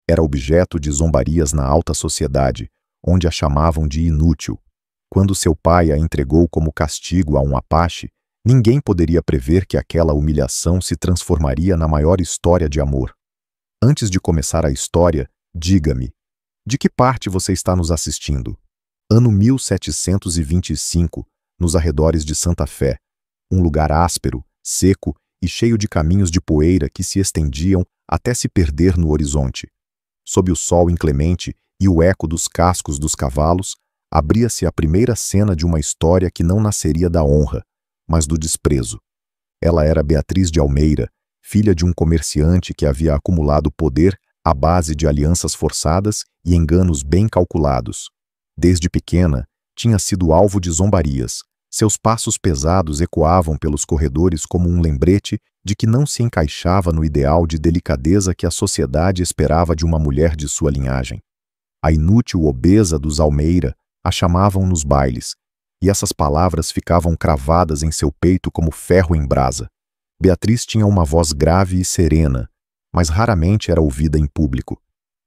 Era objeto de zombarias na alta sociedade, onde a chamavam de inútil. Quando seu pai a entregou como castigo a um Apache, ninguém poderia prever que aquela humilhação se transformaria na maior história de amor. Antes de começar a história, diga-me, de que parte você está nos assistindo? Ano 1725, nos arredores de Santa Fé, um lugar áspero, seco e cheio de caminhos de poeira que se estendiam até se perder no horizonte. Sob o sol inclemente e o eco dos cascos dos cavalos, abria-se a primeira cena de uma história que não nasceria da honra, mas do desprezo. Ela era Beatriz de Almeida, filha de um comerciante que havia acumulado poder à base de alianças forçadas e enganos bem calculados. Desde pequena, tinha sido alvo de zombarias. Seus passos pesados ecoavam pelos corredores como um lembrete de que não se encaixava no ideal de delicadeza que a sociedade esperava de uma mulher de sua linhagem. A inútil obesa dos Almeida a chamavam nos bailes, e essas palavras ficavam cravadas em seu peito como ferro em brasa. Beatriz tinha uma voz grave e serena, mas raramente era ouvida em público.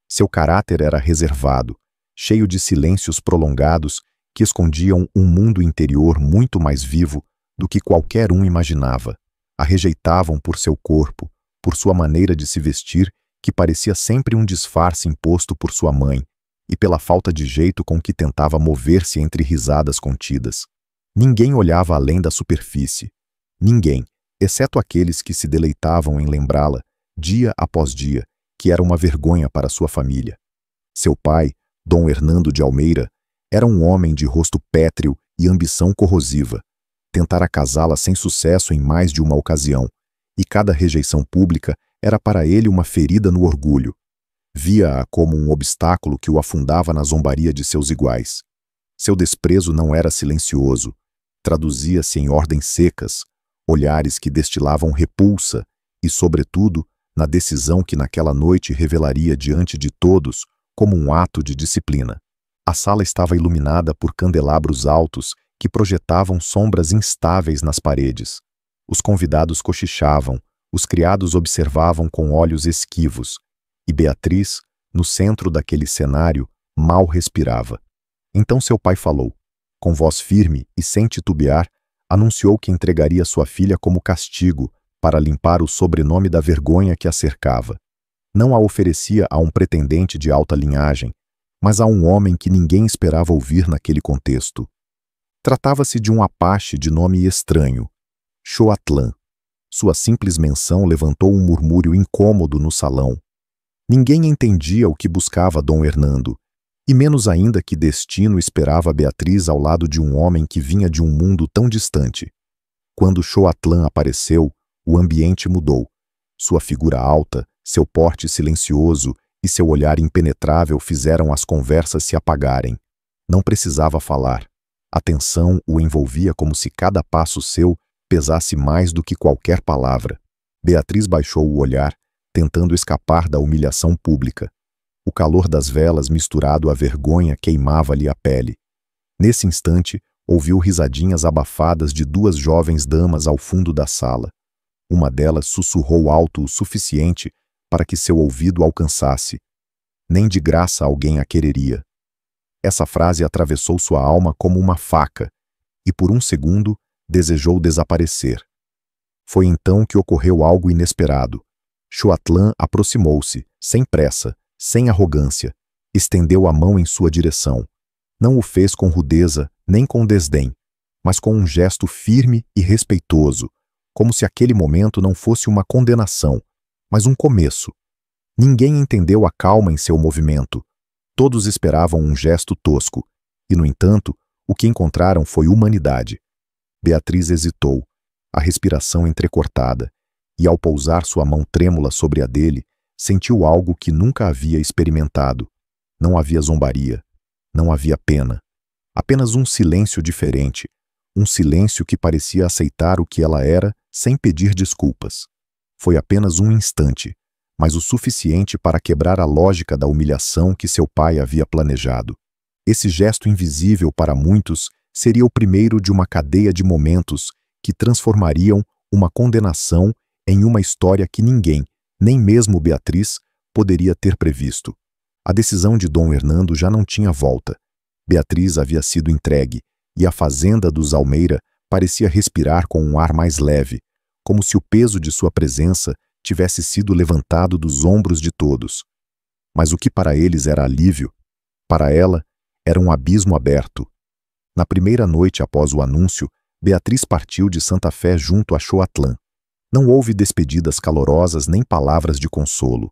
Seu caráter era reservado, cheio de silêncios prolongados que escondiam um mundo interior muito mais vivo do que qualquer um imaginava. A rejeitavam por seu corpo, por sua maneira de se vestir, que parecia sempre um disfarce imposto por sua mãe, e pela falta de jeito com que tentava mover-se entre risadas contidas. Ninguém olhava além da superfície. Ninguém, exceto aqueles que se deleitavam em lembrá-la, dia após dia, que era uma vergonha para sua família. Seu pai, Dom Hernando de Almeida, era um homem de rosto pétreo e ambição corrosiva. Tentara casá-la sem sucesso em mais de uma ocasião, e cada rejeição pública era para ele uma ferida no orgulho. Via-a como um obstáculo que o afundava na zombaria de seus iguais. Seu desprezo não era silencioso, traduzia-se em ordens secas, olhares que destilavam repulsa e, sobretudo, na decisão que naquela noite revelaria diante de todos como um ato de disciplina. A sala estava iluminada por candelabros altos que projetavam sombras instáveis nas paredes. Os convidados cochichavam, os criados observavam com olhos esquivos, e Beatriz, no centro daquele cenário, mal respirava. Então seu pai falou. Com voz firme e sem titubear, anunciou que entregaria sua filha como castigo para limpar o sobrenome da vergonha que a cercava. Não a oferecia a um pretendente de alta linhagem, mas a um homem que ninguém esperava ouvir naquele contexto. Tratava-se de um Apache de nome estranho, Xoatlan. Sua simples menção levantou um murmúrio incômodo no salão. Ninguém entendia o que buscava Dom Hernando, e menos ainda que destino esperava Beatriz ao lado de um homem que vinha de um mundo tão distante. Quando Xoatlan apareceu, o ambiente mudou. Sua figura alta, seu porte silencioso e seu olhar impenetrável fizeram as conversas se apagarem. Não precisava falar. A tensão o envolvia como se cada passo seu pesasse mais do que qualquer palavra. Beatriz baixou o olhar, tentando escapar da humilhação pública. O calor das velas misturado à vergonha queimava-lhe a pele. Nesse instante, ouviu risadinhas abafadas de duas jovens damas ao fundo da sala. Uma delas sussurrou alto o suficiente para que seu ouvido alcançasse. Nem de graça alguém a quereria. Essa frase atravessou sua alma como uma faca, e por um segundo desejou desaparecer. Foi então que ocorreu algo inesperado. Xoatlan aproximou-se, sem pressa, sem arrogância, estendeu a mão em sua direção. Não o fez com rudeza, nem com desdém, mas com um gesto firme e respeitoso, como se aquele momento não fosse uma condenação, mas um começo. Ninguém entendeu a calma em seu movimento. Todos esperavam um gesto tosco, e, no entanto, o que encontraram foi humanidade. Beatriz hesitou, a respiração entrecortada, e ao pousar sua mão trêmula sobre a dele, sentiu algo que nunca havia experimentado. Não havia zombaria, não havia pena. Apenas um silêncio diferente, um silêncio que parecia aceitar o que ela era sem pedir desculpas. Foi apenas um instante, mas o suficiente para quebrar a lógica da humilhação que seu pai havia planejado. Esse gesto invisível para muitos seria o primeiro de uma cadeia de momentos que transformariam uma condenação em uma história que ninguém, nem mesmo Beatriz, poderia ter previsto. A decisão de Dom Hernando já não tinha volta. Beatriz havia sido entregue, e a fazenda dos Almeida parecia respirar com um ar mais leve, como se o peso de sua presença tivesse sido levantado dos ombros de todos. Mas o que para eles era alívio, para ela era um abismo aberto. Na primeira noite após o anúncio, Beatriz partiu de Santa Fé junto a Xoatlã. Não houve despedidas calorosas nem palavras de consolo.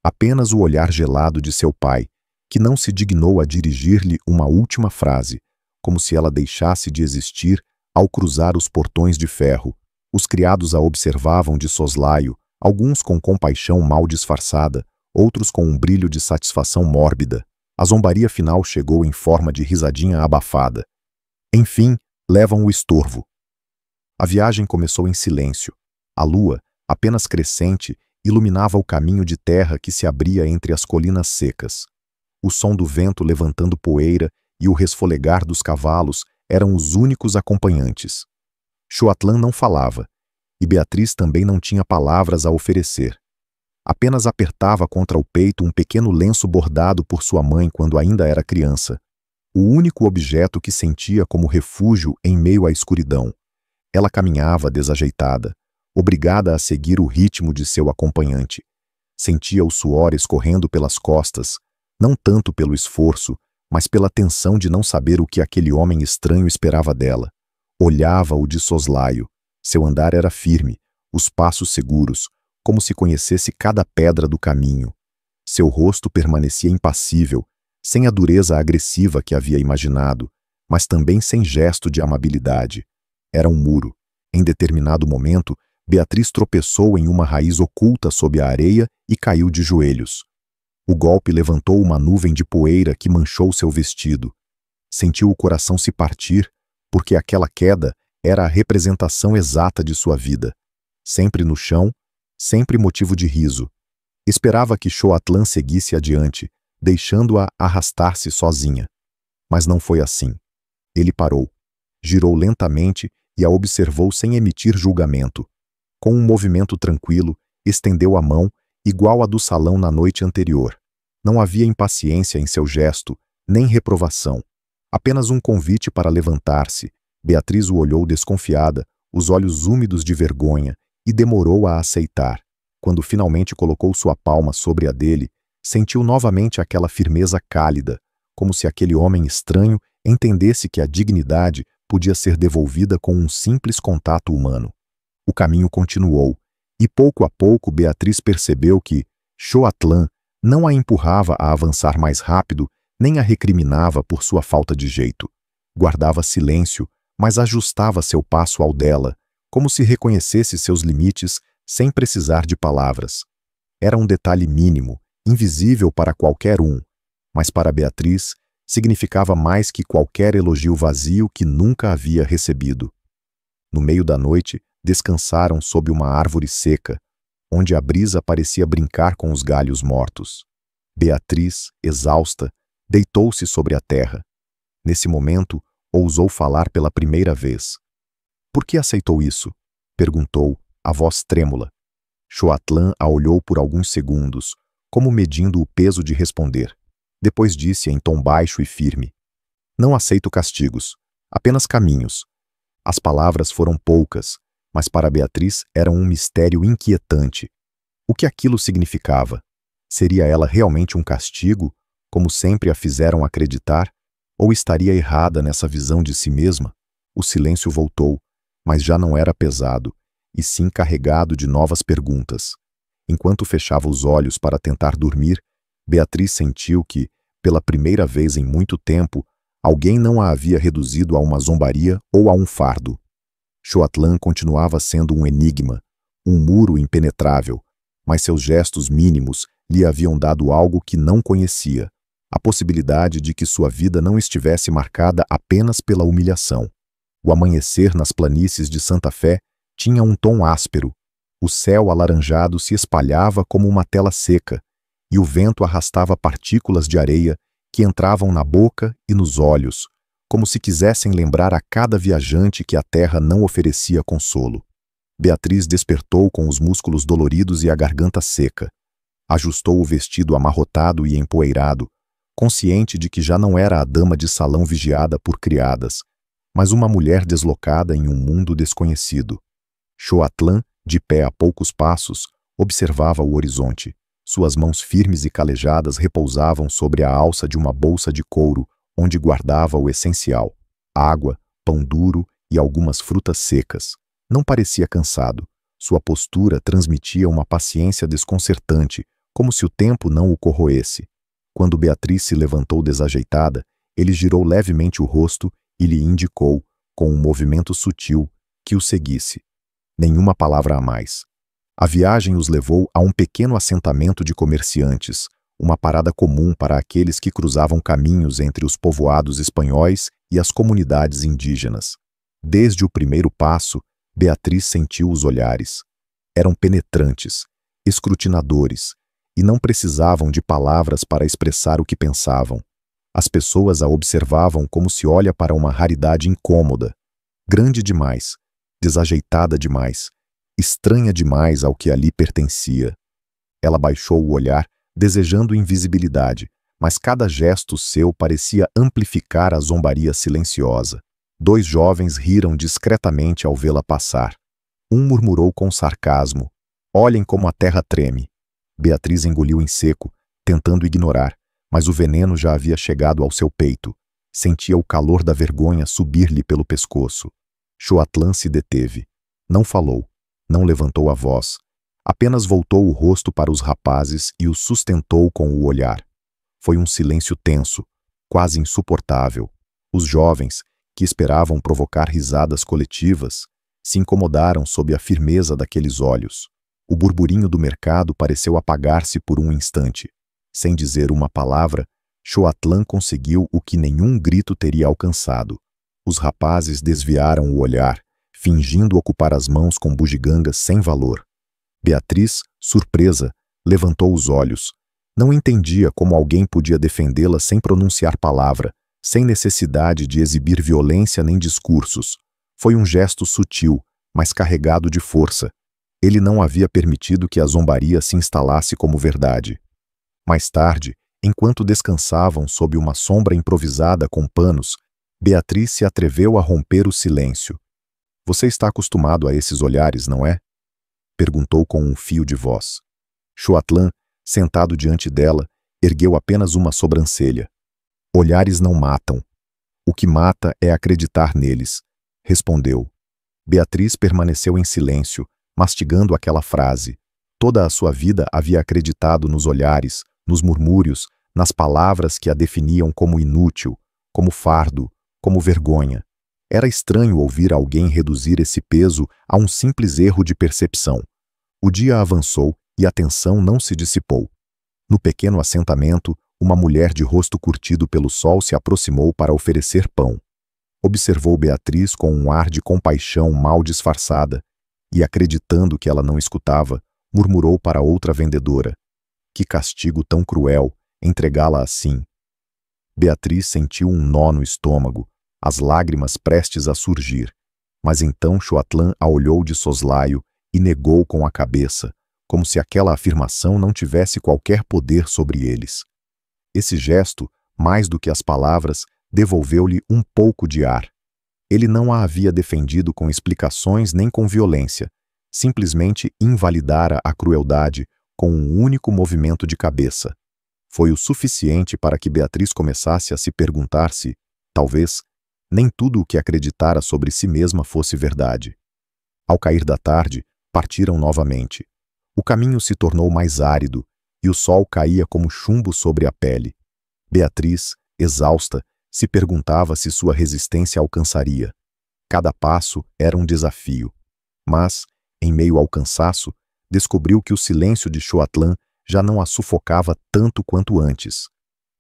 Apenas o olhar gelado de seu pai, que não se dignou a dirigir-lhe uma última frase, como se ela deixasse de existir ao cruzar os portões de ferro. Os criados a observavam de soslaio, alguns com compaixão mal disfarçada, outros com um brilho de satisfação mórbida. A zombaria final chegou em forma de risadinha abafada. Enfim, levam o estorvo. A viagem começou em silêncio. A lua, apenas crescente, iluminava o caminho de terra que se abria entre as colinas secas. O som do vento levantando poeira e o resfolegar dos cavalos eram os únicos acompanhantes. Xoatlã não falava, e Beatriz também não tinha palavras a oferecer. Apenas apertava contra o peito um pequeno lenço bordado por sua mãe quando ainda era criança. O único objeto que sentia como refúgio em meio à escuridão. Ela caminhava desajeitada, obrigada a seguir o ritmo de seu acompanhante. Sentia o suor escorrendo pelas costas, não tanto pelo esforço, mas pela tensão de não saber o que aquele homem estranho esperava dela. Olhava-o de soslaio. Seu andar era firme, os passos seguros, como se conhecesse cada pedra do caminho. Seu rosto permanecia impassível, sem a dureza agressiva que havia imaginado, mas também sem gesto de amabilidade. Era um muro. Em determinado momento, Beatriz tropeçou em uma raiz oculta sob a areia e caiu de joelhos. O golpe levantou uma nuvem de poeira que manchou seu vestido. Sentiu o coração se partir, porque aquela queda era a representação exata de sua vida. Sempre no chão, sempre motivo de riso. Esperava que Xoatlã seguisse adiante, deixando-a arrastar-se sozinha. Mas não foi assim. Ele parou, girou lentamente e a observou sem emitir julgamento. Com um movimento tranquilo, estendeu a mão, igual a do salão na noite anterior. Não havia impaciência em seu gesto, nem reprovação. Apenas um convite para levantar-se. Beatriz o olhou desconfiada, os olhos úmidos de vergonha, e demorou a aceitar. Quando finalmente colocou sua palma sobre a dele, sentiu novamente aquela firmeza cálida, como se aquele homem estranho entendesse que a dignidade podia ser devolvida com um simples contato humano. O caminho continuou, e pouco a pouco Beatriz percebeu que Xoatlã não a empurrava a avançar mais rápido, nem a recriminava por sua falta de jeito. Guardava silêncio, mas ajustava seu passo ao dela, como se reconhecesse seus limites sem precisar de palavras. Era um detalhe mínimo, invisível para qualquer um, mas para Beatriz significava mais que qualquer elogio vazio que nunca havia recebido. No meio da noite, descansaram sob uma árvore seca, onde a brisa parecia brincar com os galhos mortos. Beatriz, exausta, deitou-se sobre a terra. Nesse momento, ousou falar pela primeira vez. "Por que aceitou isso?" perguntou, a voz trêmula. Xoatlã a olhou por alguns segundos, como medindo o peso de responder. Depois disse em tom baixo e firme: "Não aceito castigos, apenas caminhos." As palavras foram poucas, mas para Beatriz eram um mistério inquietante. O que aquilo significava? Seria ela realmente um castigo, como sempre a fizeram acreditar? Ou estaria errada nessa visão de si mesma? O silêncio voltou, mas já não era pesado, e sim carregado de novas perguntas. Enquanto fechava os olhos para tentar dormir, Beatriz sentiu que, pela primeira vez em muito tempo, alguém não a havia reduzido a uma zombaria ou a um fardo. Xoatlã continuava sendo um enigma, um muro impenetrável, mas seus gestos mínimos lhe haviam dado algo que não conhecia, a possibilidade de que sua vida não estivesse marcada apenas pela humilhação. O amanhecer nas planícies de Santa Fé tinha um tom áspero, o céu alaranjado se espalhava como uma tela seca, e o vento arrastava partículas de areia que entravam na boca e nos olhos, como se quisessem lembrar a cada viajante que a terra não oferecia consolo. Beatriz despertou com os músculos doloridos e a garganta seca. Ajustou o vestido amarrotado e empoeirado, consciente de que já não era a dama de salão vigiada por criadas, mas uma mulher deslocada em um mundo desconhecido. Xoatlan, de pé a poucos passos, observava o horizonte. Suas mãos firmes e calejadas repousavam sobre a alça de uma bolsa de couro, onde guardava o essencial: água, pão duro e algumas frutas secas. Não parecia cansado. Sua postura transmitia uma paciência desconcertante, como se o tempo não o corroesse. Quando Beatriz se levantou desajeitada, ele girou levemente o rosto e lhe indicou, com um movimento sutil, que o seguisse. Nenhuma palavra a mais. A viagem os levou a um pequeno assentamento de comerciantes, uma parada comum para aqueles que cruzavam caminhos entre os povoados espanhóis e as comunidades indígenas. Desde o primeiro passo, Beatriz sentiu os olhares. Eram penetrantes, escrutinadores, e não precisavam de palavras para expressar o que pensavam. As pessoas a observavam como se olha para uma raridade incômoda, grande demais, desajeitada demais, estranha demais ao que ali pertencia. Ela baixou o olhar, desejando invisibilidade, mas cada gesto seu parecia amplificar a zombaria silenciosa. 2 jovens riram discretamente ao vê-la passar. Um murmurou com sarcasmo: "Olhem como a terra treme." Beatriz engoliu em seco, tentando ignorar, mas o veneno já havia chegado ao seu peito. Sentia o calor da vergonha subir-lhe pelo pescoço. Xoatlan se deteve. Não falou, não levantou a voz. Apenas voltou o rosto para os rapazes e os sustentou com o olhar. Foi um silêncio tenso, quase insuportável. Os jovens, que esperavam provocar risadas coletivas, se incomodaram sob a firmeza daqueles olhos. O burburinho do mercado pareceu apagar-se por um instante. Sem dizer uma palavra, Xoatlan conseguiu o que nenhum grito teria alcançado. Os rapazes desviaram o olhar, fingindo ocupar as mãos com bugigangas sem valor. Beatriz, surpresa, levantou os olhos. Não entendia como alguém podia defendê-la sem pronunciar palavra, sem necessidade de exibir violência nem discursos. Foi um gesto sutil, mas carregado de força. Ele não havia permitido que a zombaria se instalasse como verdade. Mais tarde, enquanto descansavam sob uma sombra improvisada com panos, Beatriz se atreveu a romper o silêncio. "Você está acostumado a esses olhares, não é?" perguntou com um fio de voz. Xoatlan, sentado diante dela, ergueu apenas uma sobrancelha. "Olhares não matam. O que mata é acreditar neles", respondeu. Beatriz permaneceu em silêncio, mastigando aquela frase. Toda a sua vida havia acreditado nos olhares, nos murmúrios, nas palavras que a definiam como inútil, como fardo, como vergonha. Era estranho ouvir alguém reduzir esse peso a um simples erro de percepção. O dia avançou e a tensão não se dissipou. No pequeno assentamento, uma mulher de rosto curtido pelo sol se aproximou para oferecer pão. Observou Beatriz com um ar de compaixão mal disfarçada e, acreditando que ela não escutava, murmurou para outra vendedora: "Que castigo tão cruel, entregá-la assim." Beatriz sentiu um nó no estômago, as lágrimas prestes a surgir. Mas então Xoatlan a olhou de soslaio e negou com a cabeça, como se aquela afirmação não tivesse qualquer poder sobre eles. Esse gesto, mais do que as palavras, devolveu-lhe um pouco de ar. Ele não a havia defendido com explicações nem com violência, simplesmente invalidara a crueldade com um único movimento de cabeça. Foi o suficiente para que Beatriz começasse a se perguntar se, talvez, nem tudo o que acreditara sobre si mesma fosse verdade. Ao cair da tarde, partiram novamente. O caminho se tornou mais árido e o sol caía como chumbo sobre a pele. Beatriz, exausta, se perguntava se sua resistência alcançaria. Cada passo era um desafio. Mas, em meio ao cansaço, descobriu que o silêncio de Xoatlan já não a sufocava tanto quanto antes.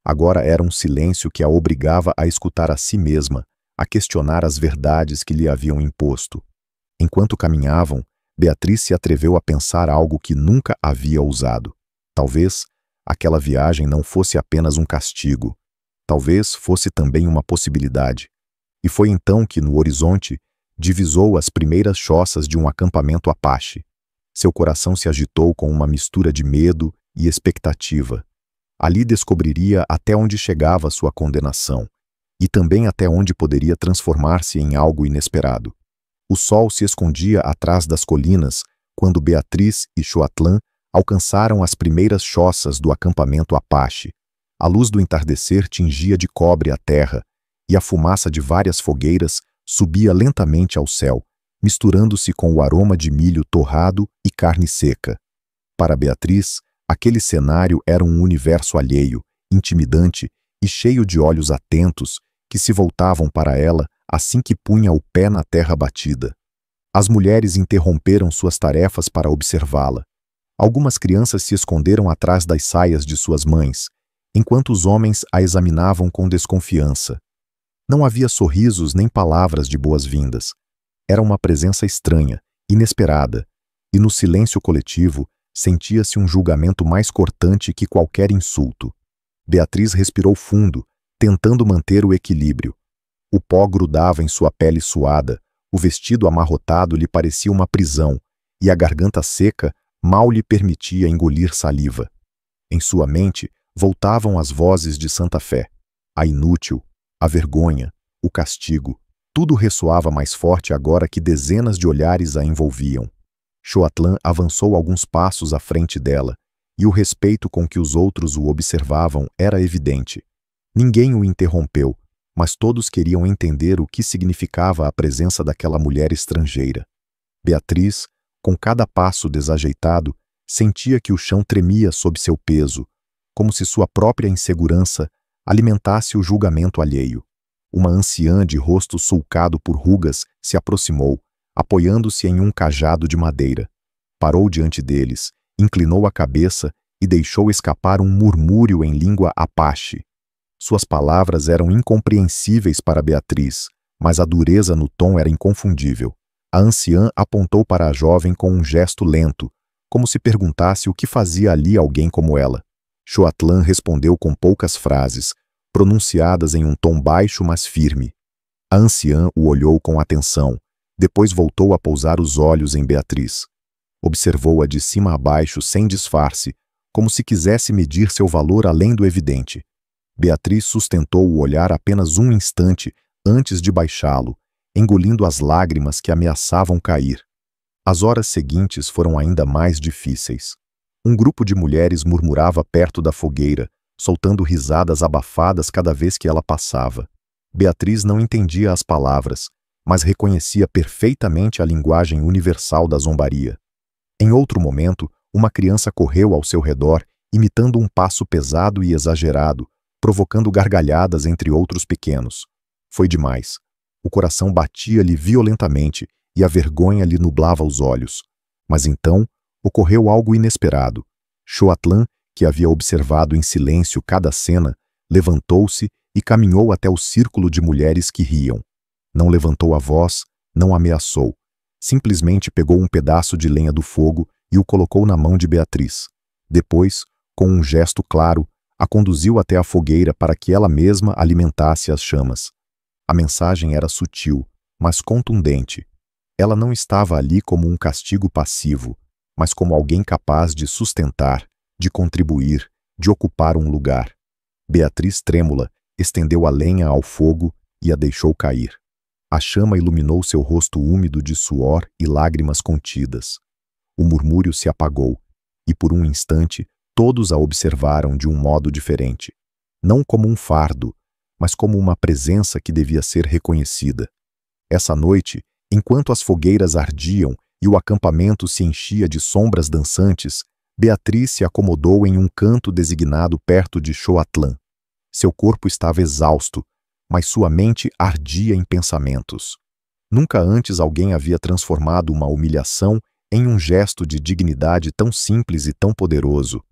Agora era um silêncio que a obrigava a escutar a si mesma, a questionar as verdades que lhe haviam imposto. Enquanto caminhavam, Beatriz se atreveu a pensar algo que nunca havia ousado. Talvez aquela viagem não fosse apenas um castigo. Talvez fosse também uma possibilidade. E foi então que, no horizonte, divisou as primeiras choças de um acampamento apache. Seu coração se agitou com uma mistura de medo e expectativa. Ali descobriria até onde chegava sua condenação, e também até onde poderia transformar-se em algo inesperado. O sol se escondia atrás das colinas quando Beatriz e Xoatlan alcançaram as primeiras choças do acampamento Apache. A luz do entardecer tingia de cobre a terra, e a fumaça de várias fogueiras subia lentamente ao céu, misturando-se com o aroma de milho torrado e carne seca. Para Beatriz, aquele cenário era um universo alheio, intimidante e cheio de olhos atentos que se voltavam para ela assim que punha o pé na terra batida. As mulheres interromperam suas tarefas para observá-la. Algumas crianças se esconderam atrás das saias de suas mães, enquanto os homens a examinavam com desconfiança. Não havia sorrisos nem palavras de boas-vindas. Era uma presença estranha, inesperada, e no silêncio coletivo sentia-se um julgamento mais cortante que qualquer insulto. Beatriz respirou fundo, tentando manter o equilíbrio. O pó grudava em sua pele suada, o vestido amarrotado lhe parecia uma prisão, e a garganta seca mal lhe permitia engolir saliva. Em sua mente voltavam as vozes de Santa Fé, a inútil, a vergonha, o castigo. Tudo ressoava mais forte agora que dezenas de olhares a envolviam. Xoatlan avançou alguns passos à frente dela, e o respeito com que os outros o observavam era evidente. Ninguém o interrompeu, mas todos queriam entender o que significava a presença daquela mulher estrangeira. Beatriz, com cada passo desajeitado, sentia que o chão tremia sob seu peso, como se sua própria insegurança alimentasse o julgamento alheio. Uma anciã de rosto sulcado por rugas se aproximou, apoiando-se em um cajado de madeira. Parou diante deles, inclinou a cabeça e deixou escapar um murmúrio em língua apache. Suas palavras eram incompreensíveis para Beatriz, mas a dureza no tom era inconfundível. A anciã apontou para a jovem com um gesto lento, como se perguntasse o que fazia ali alguém como ela. Xoatlan respondeu com poucas frases, pronunciadas em um tom baixo mas firme. A anciã o olhou com atenção, depois voltou a pousar os olhos em Beatriz. Observou-a de cima a baixo sem disfarce, como se quisesse medir seu valor além do evidente. Beatriz sustentou o olhar apenas um instante antes de baixá-lo, engolindo as lágrimas que ameaçavam cair. As horas seguintes foram ainda mais difíceis. Um grupo de mulheres murmurava perto da fogueira, soltando risadas abafadas cada vez que ela passava. Beatriz não entendia as palavras, mas reconhecia perfeitamente a linguagem universal da zombaria. Em outro momento, uma criança correu ao seu redor, imitando um passo pesado e exagerado, provocando gargalhadas entre outros pequenos. Foi demais. O coração batia-lhe violentamente e a vergonha lhe nublava os olhos. Mas então, ocorreu algo inesperado. Xoatlan, que havia observado em silêncio cada cena, levantou-se e caminhou até o círculo de mulheres que riam. Não levantou a voz, não ameaçou. Simplesmente pegou um pedaço de lenha do fogo e o colocou na mão de Beatriz. Depois, com um gesto claro, a conduziu até a fogueira para que ela mesma alimentasse as chamas. A mensagem era sutil, mas contundente. Ela não estava ali como um castigo passivo, mas como alguém capaz de sustentar, de contribuir, de ocupar um lugar. Beatriz, trêmula, estendeu a lenha ao fogo e a deixou cair. A chama iluminou seu rosto úmido de suor e lágrimas contidas. O murmúrio se apagou, e por um instante todos a observaram de um modo diferente. Não como um fardo, mas como uma presença que devia ser reconhecida. Essa noite, enquanto as fogueiras ardiam e o acampamento se enchia de sombras dançantes, Beatriz se acomodou em um canto designado perto de Xoatlan. Seu corpo estava exausto, mas sua mente ardia em pensamentos. Nunca antes alguém havia transformado uma humilhação em um gesto de dignidade tão simples e tão poderoso.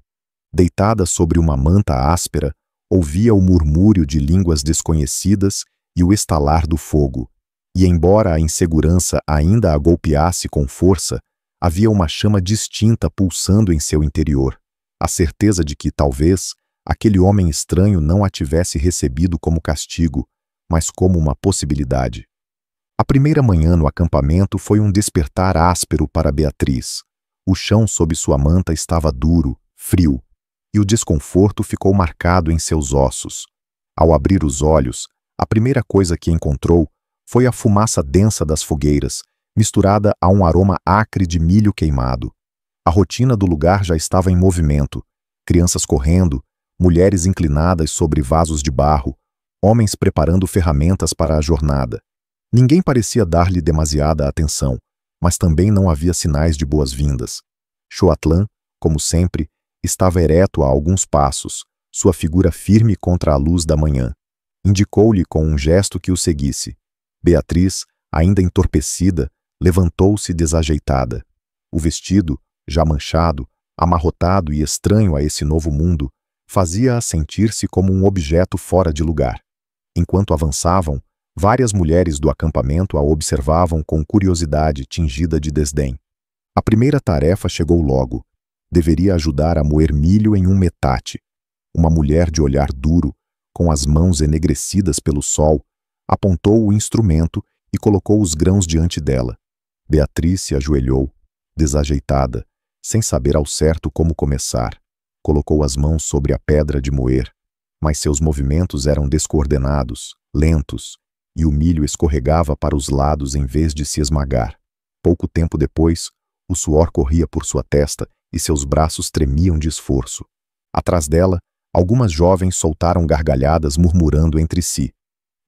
Deitada sobre uma manta áspera, ouvia o murmúrio de línguas desconhecidas e o estalar do fogo. E embora a insegurança ainda a golpeasse com força, havia uma chama distinta pulsando em seu interior, a certeza de que, talvez, aquele homem estranho não a tivesse recebido como castigo, mas como uma possibilidade. A primeira manhã no acampamento foi um despertar áspero para Beatriz. O chão sob sua manta estava duro, frio, e o desconforto ficou marcado em seus ossos. Ao abrir os olhos, a primeira coisa que encontrou foi a fumaça densa das fogueiras, misturada a um aroma acre de milho queimado. A rotina do lugar já estava em movimento: crianças correndo, mulheres inclinadas sobre vasos de barro, homens preparando ferramentas para a jornada. Ninguém parecia dar-lhe demasiada atenção, mas também não havia sinais de boas-vindas. Xoatlan, como sempre, estava ereto a alguns passos, sua figura firme contra a luz da manhã. Indicou-lhe com um gesto que o seguisse. Beatriz, ainda entorpecida, levantou-se desajeitada. O vestido, já manchado, amarrotado e estranho a esse novo mundo, fazia-a sentir-se como um objeto fora de lugar. Enquanto avançavam, várias mulheres do acampamento a observavam com curiosidade tingida de desdém. A primeira tarefa chegou logo. Deveria ajudar a moer milho em um metate. Uma mulher de olhar duro, com as mãos enegrecidas pelo sol, apontou o instrumento e colocou os grãos diante dela. Beatriz se ajoelhou, desajeitada, sem saber ao certo como começar. Colocou as mãos sobre a pedra de moer, mas seus movimentos eram descoordenados, lentos, e o milho escorregava para os lados em vez de se esmagar. Pouco tempo depois, o suor corria por sua testa e seus braços tremiam de esforço. Atrás dela, algumas jovens soltaram gargalhadas murmurando entre si.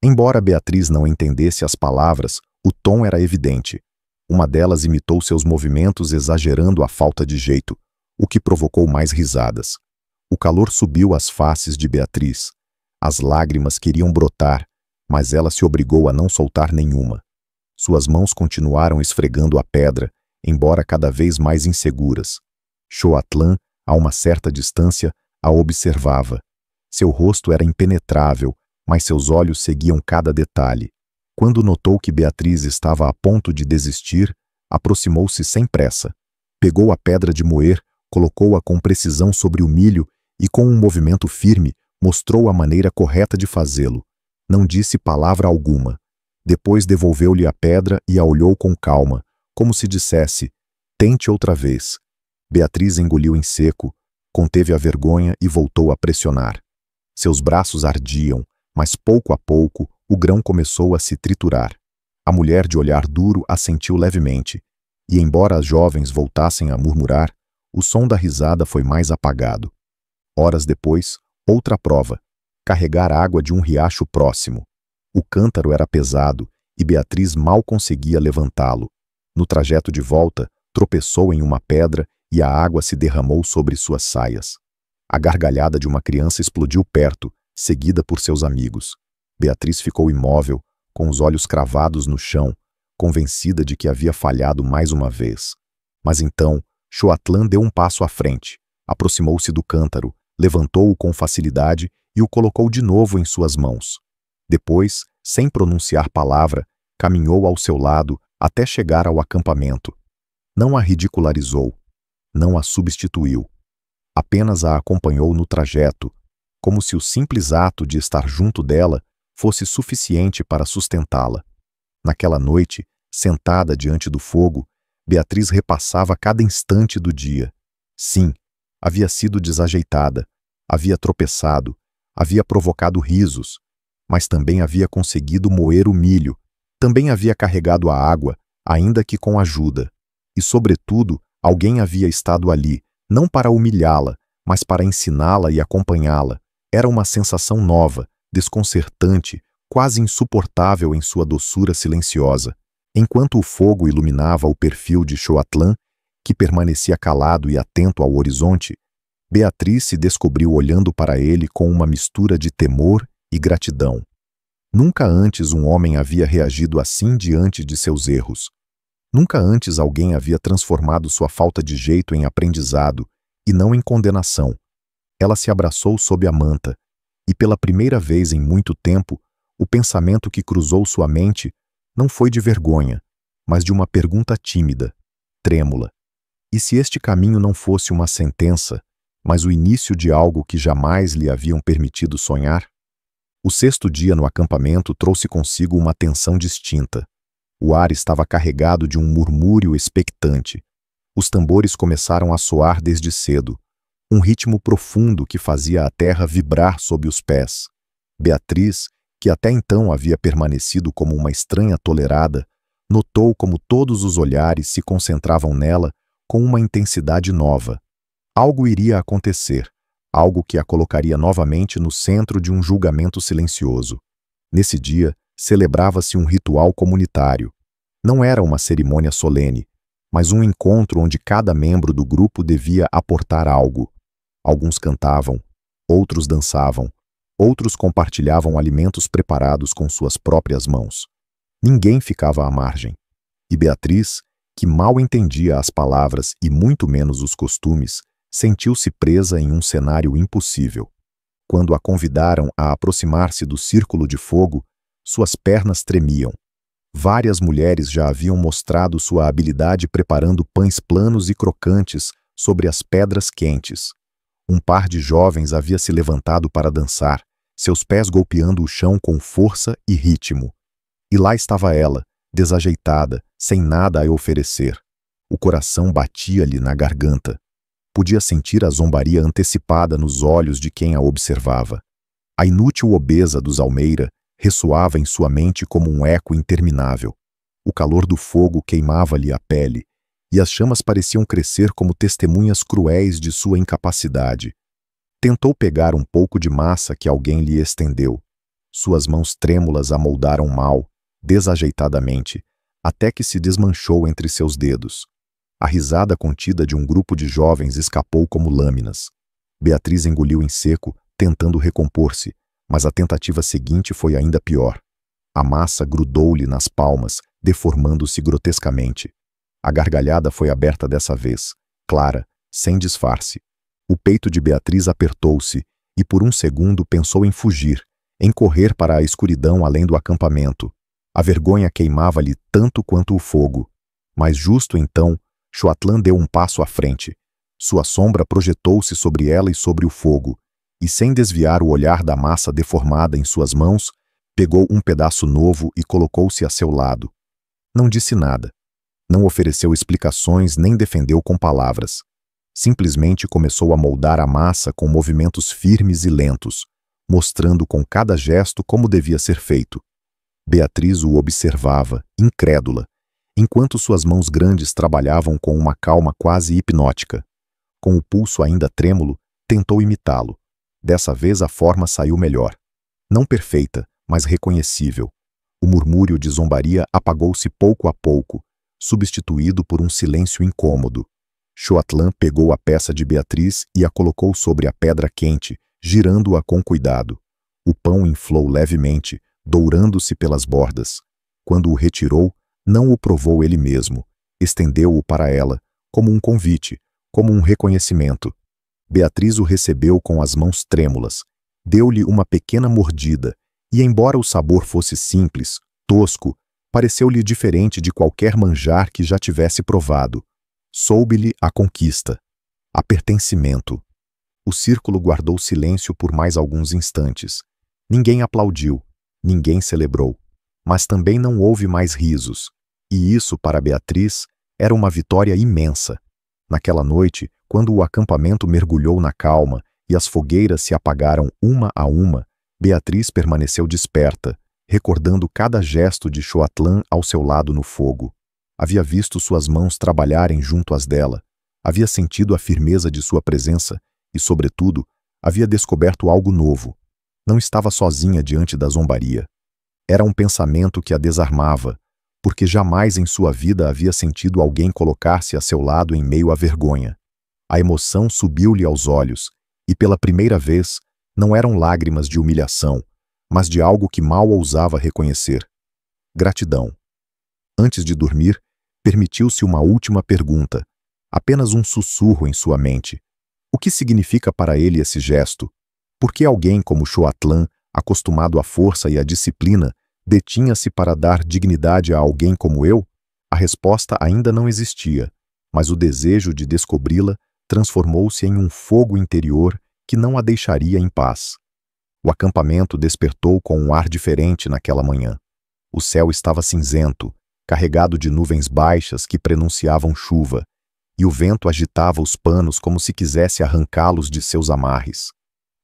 Embora Beatriz não entendesse as palavras, o tom era evidente. Uma delas imitou seus movimentos exagerando a falta de jeito, o que provocou mais risadas. O calor subiu às faces de Beatriz. As lágrimas queriam brotar, mas ela se obrigou a não soltar nenhuma. Suas mãos continuaram esfregando a pedra, embora cada vez mais inseguras. Xoatlan, a uma certa distância, a observava. Seu rosto era impenetrável, mas seus olhos seguiam cada detalhe. Quando notou que Beatriz estava a ponto de desistir, aproximou-se sem pressa. Pegou a pedra de moer, colocou-a com precisão sobre o milho e, com um movimento firme, mostrou a maneira correta de fazê-lo. Não disse palavra alguma. Depois devolveu-lhe a pedra e a olhou com calma, como se dissesse: tente outra vez. Beatriz engoliu em seco, conteve a vergonha e voltou a pressionar. Seus braços ardiam, mas pouco a pouco o grão começou a se triturar. A mulher de olhar duro assentiu levemente, e embora as jovens voltassem a murmurar, o som da risada foi mais apagado. Horas depois, outra prova: carregar água de um riacho próximo. O cântaro era pesado e Beatriz mal conseguia levantá-lo. No trajeto de volta, tropeçou em uma pedra e a água se derramou sobre suas saias. A gargalhada de uma criança explodiu perto, seguida por seus amigos. Beatriz ficou imóvel, com os olhos cravados no chão, convencida de que havia falhado mais uma vez. Mas então, Xoatlan deu um passo à frente, aproximou-se do cântaro, levantou-o com facilidade e o colocou de novo em suas mãos. Depois, sem pronunciar palavra, caminhou ao seu lado até chegar ao acampamento. Não a ridicularizou, não a substituiu. Apenas a acompanhou no trajeto, como se o simples ato de estar junto dela fosse suficiente para sustentá-la. Naquela noite, sentada diante do fogo, Beatriz repassava cada instante do dia. Sim, havia sido desajeitada, havia tropeçado, havia provocado risos, mas também havia conseguido moer o milho, também havia carregado a água, ainda que com ajuda. E, sobretudo, alguém havia estado ali, não para humilhá-la, mas para ensiná-la e acompanhá-la. Era uma sensação nova, desconcertante, quase insuportável em sua doçura silenciosa. Enquanto o fogo iluminava o perfil de Xoatlan, que permanecia calado e atento ao horizonte, Beatriz se descobriu olhando para ele com uma mistura de temor e gratidão. Nunca antes um homem havia reagido assim diante de seus erros. Nunca antes alguém havia transformado sua falta de jeito em aprendizado e não em condenação. Ela se abraçou sob a manta, e pela primeira vez em muito tempo, o pensamento que cruzou sua mente não foi de vergonha, mas de uma pergunta tímida, trêmula. E se este caminho não fosse uma sentença, mas o início de algo que jamais lhe haviam permitido sonhar? O sexto dia no acampamento trouxe consigo uma tensão distinta. O ar estava carregado de um murmúrio expectante. Os tambores começaram a soar desde cedo. um ritmo profundo que fazia a terra vibrar sob os pés. Beatriz, que até então havia permanecido como uma estranha tolerada, notou como todos os olhares se concentravam nela com uma intensidade nova. Algo iria acontecer, algo que a colocaria novamente no centro de um julgamento silencioso. Nesse dia, celebrava-se um ritual comunitário. Não era uma cerimônia solene, mas um encontro onde cada membro do grupo devia aportar algo. Alguns cantavam, outros dançavam, outros compartilhavam alimentos preparados com suas próprias mãos. Ninguém ficava à margem. E Beatriz, que mal entendia as palavras e muito menos os costumes, sentiu-se presa em um cenário impossível. Quando a convidaram a aproximar-se do círculo de fogo, suas pernas tremiam. Várias mulheres já haviam mostrado sua habilidade preparando pães planos e crocantes sobre as pedras quentes. Um par de jovens havia se levantado para dançar, seus pés golpeando o chão com força e ritmo. E lá estava ela, desajeitada, sem nada a oferecer. O coração batia-lhe na garganta. Podia sentir a zombaria antecipada nos olhos de quem a observava. A inútil obesa dos Almeida ressoava em sua mente como um eco interminável. O calor do fogo queimava-lhe a pele, e as chamas pareciam crescer como testemunhas cruéis de sua incapacidade. Tentou pegar um pouco de massa que alguém lhe estendeu. Suas mãos trêmulas a moldaram mal, desajeitadamente, até que se desmanchou entre seus dedos. A risada contida de um grupo de jovens escapou como lâminas. Beatriz engoliu em seco, tentando recompor-se, mas a tentativa seguinte foi ainda pior. A massa grudou-lhe nas palmas, deformando-se grotescamente. A gargalhada foi aberta dessa vez, clara, sem disfarce. O peito de Beatriz apertou-se e por um segundo pensou em fugir, em correr para a escuridão além do acampamento. A vergonha queimava-lhe tanto quanto o fogo. Mas justo então, Choatlan deu um passo à frente. Sua sombra projetou-se sobre ela e sobre o fogo, e sem desviar o olhar da massa deformada em suas mãos, pegou um pedaço novo e colocou-se a seu lado. Não disse nada. Não ofereceu explicações nem defendeu com palavras. Simplesmente começou a moldar a massa com movimentos firmes e lentos, mostrando com cada gesto como devia ser feito. Beatriz o observava, incrédula, enquanto suas mãos grandes trabalhavam com uma calma quase hipnótica. Com o pulso ainda trêmulo, tentou imitá-lo. Dessa vez a forma saiu melhor. Não perfeita, mas reconhecível. O murmúrio de zombaria apagou-se pouco a pouco, substituído por um silêncio incômodo. Choatlan pegou a peça de Beatriz e a colocou sobre a pedra quente, girando-a com cuidado. O pão inflou levemente, dourando-se pelas bordas. Quando o retirou, não o provou ele mesmo. Estendeu-o para ela, como um convite, como um reconhecimento. Beatriz o recebeu com as mãos trêmulas. Deu-lhe uma pequena mordida, e embora o sabor fosse simples, tosco, pareceu-lhe diferente de qualquer manjar que já tivesse provado. Soube-lhe a conquista, a pertencimento. O círculo guardou silêncio por mais alguns instantes. Ninguém aplaudiu, ninguém celebrou, mas também não houve mais risos. E isso, para Beatriz, era uma vitória imensa. Naquela noite, quando o acampamento mergulhou na calma e as fogueiras se apagaram uma a uma, Beatriz permaneceu desperta, recordando cada gesto de Choatlan ao seu lado no fogo. Havia visto suas mãos trabalharem junto às dela, havia sentido a firmeza de sua presença e, sobretudo, havia descoberto algo novo. Não estava sozinha diante da zombaria. Era um pensamento que a desarmava, porque jamais em sua vida havia sentido alguém colocar-se a seu lado em meio à vergonha. A emoção subiu-lhe aos olhos, e pela primeira vez, não eram lágrimas de humilhação, mas de algo que mal ousava reconhecer. Gratidão. Antes de dormir, permitiu-se uma última pergunta, apenas um sussurro em sua mente. O que significa para ele esse gesto? Por que alguém como Choatlan, acostumado à força e à disciplina, detinha-se para dar dignidade a alguém como eu? A resposta ainda não existia, mas o desejo de descobri-la transformou-se em um fogo interior que não a deixaria em paz. O acampamento despertou com um ar diferente naquela manhã. O céu estava cinzento, carregado de nuvens baixas que prenunciavam chuva, e o vento agitava os panos como se quisesse arrancá-los de seus amarres.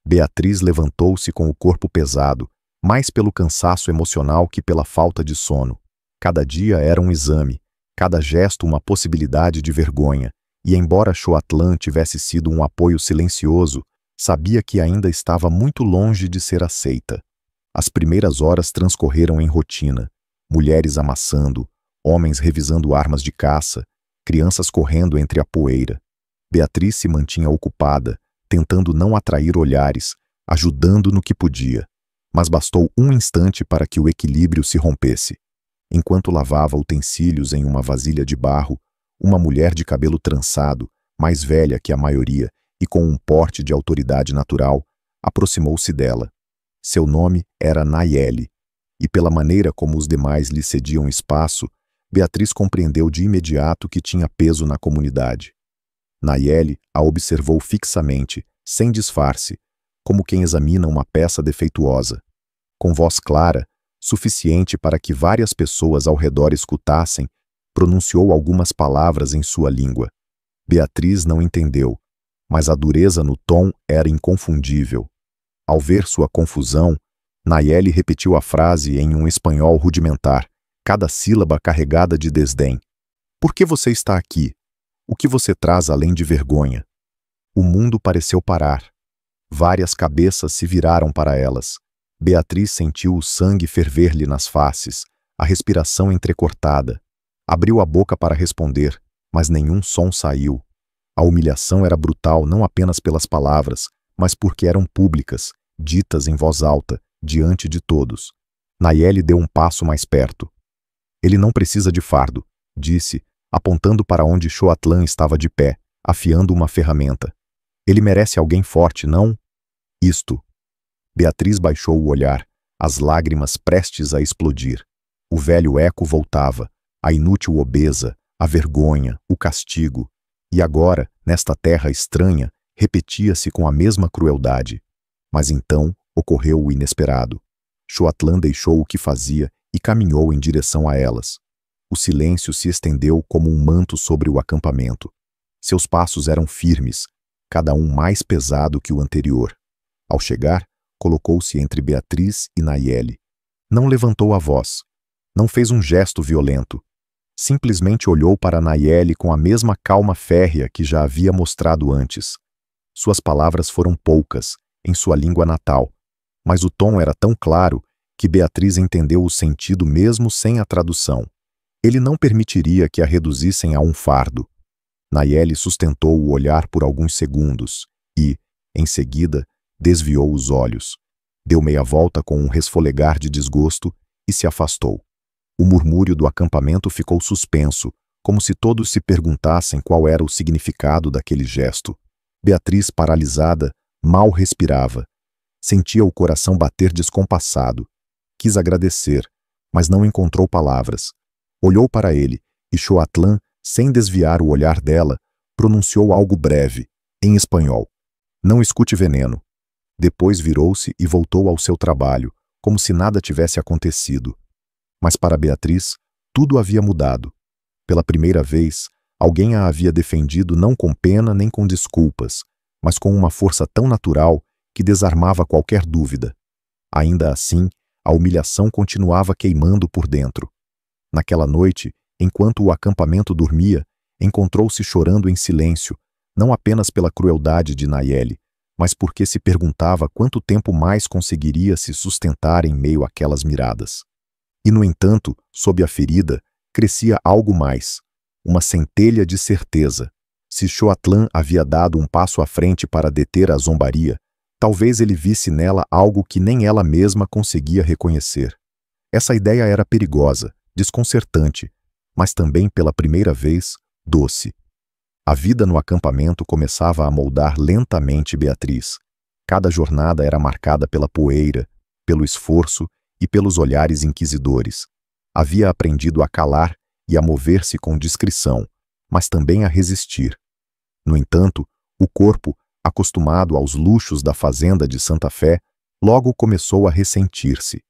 Beatriz levantou-se com o corpo pesado, mais pelo cansaço emocional que pela falta de sono. Cada dia era um exame, cada gesto uma possibilidade de vergonha, e embora Xoatlan tivesse sido um apoio silencioso, sabia que ainda estava muito longe de ser aceita. As primeiras horas transcorreram em rotina, mulheres amassando, homens revisando armas de caça, crianças correndo entre a poeira. Beatriz se mantinha ocupada, tentando não atrair olhares, ajudando no que podia. Mas bastou um instante para que o equilíbrio se rompesse. Enquanto lavava utensílios em uma vasilha de barro, uma mulher de cabelo trançado, mais velha que a maioria e com um porte de autoridade natural, aproximou-se dela. Seu nome era Nayeli, e pela maneira como os demais lhe cediam espaço, Beatriz compreendeu de imediato que tinha peso na comunidade. Nayeli a observou fixamente, sem disfarce, como quem examina uma peça defeituosa. Com voz clara, suficiente para que várias pessoas ao redor escutassem, pronunciou algumas palavras em sua língua. Beatriz não entendeu, mas a dureza no tom era inconfundível. Ao ver sua confusão, Nayeli repetiu a frase em um espanhol rudimentar, cada sílaba carregada de desdém. Por que você está aqui? O que você traz além de vergonha? O mundo pareceu parar. Várias cabeças se viraram para elas. Beatriz sentiu o sangue ferver-lhe nas faces, a respiração entrecortada. Abriu a boca para responder, mas nenhum som saiu. A humilhação era brutal não apenas pelas palavras, mas porque eram públicas, ditas em voz alta, diante de todos. Nayeli deu um passo mais perto. Ele não precisa de fardo, disse, apontando para onde Xoatlan estava de pé, afiando uma ferramenta. Ele merece alguém forte, não? Isto. Beatriz baixou o olhar, as lágrimas prestes a explodir. O velho eco voltava, a inútil obesa, a vergonha, o castigo. E agora, nesta terra estranha, repetia-se com a mesma crueldade. Mas então ocorreu o inesperado. Xoatlan deixou o que fazia e caminhou em direção a elas. O silêncio se estendeu como um manto sobre o acampamento. Seus passos eram firmes, cada um mais pesado que o anterior. Ao chegar, colocou-se entre Beatriz e Nayeli. Não levantou a voz. Não fez um gesto violento. Simplesmente olhou para Nayeli com a mesma calma férrea que já havia mostrado antes. Suas palavras foram poucas, em sua língua natal, mas o tom era tão claro que Beatriz entendeu o sentido mesmo sem a tradução. Ele não permitiria que a reduzissem a um fardo. Nayeli sustentou o olhar por alguns segundos e, em seguida, desviou os olhos. Deu meia volta com um resfolegar de desgosto e se afastou. O murmúrio do acampamento ficou suspenso, como se todos se perguntassem qual era o significado daquele gesto. Beatriz, paralisada, mal respirava. Sentia o coração bater descompassado. Quis agradecer, mas não encontrou palavras. Olhou para ele e Xoatlan, sem desviar o olhar dela, pronunciou algo breve, em espanhol. Não escute veneno. Depois virou-se e voltou ao seu trabalho, como se nada tivesse acontecido. Mas para Beatriz, tudo havia mudado. Pela primeira vez, alguém a havia defendido não com pena nem com desculpas, mas com uma força tão natural que desarmava qualquer dúvida. Ainda assim, a humilhação continuava queimando por dentro. Naquela noite, enquanto o acampamento dormia, encontrou-se chorando em silêncio, não apenas pela crueldade de Nayeli, mas porque se perguntava quanto tempo mais conseguiria se sustentar em meio àquelas miradas. E, no entanto, sob a ferida, crescia algo mais, uma centelha de certeza. Se Xoatlan havia dado um passo à frente para deter a zombaria, talvez ele visse nela algo que nem ela mesma conseguia reconhecer. Essa ideia era perigosa, desconcertante, mas também, pela primeira vez, doce. A vida no acampamento começava a moldar lentamente Beatriz. Cada jornada era marcada pela poeira, pelo esforço e pelos olhares inquisidores. Havia aprendido a calar e a mover-se com discrição, mas também a resistir. No entanto, o corpo, acostumado aos luxos da fazenda de Santa Fé, logo começou a ressentir-se.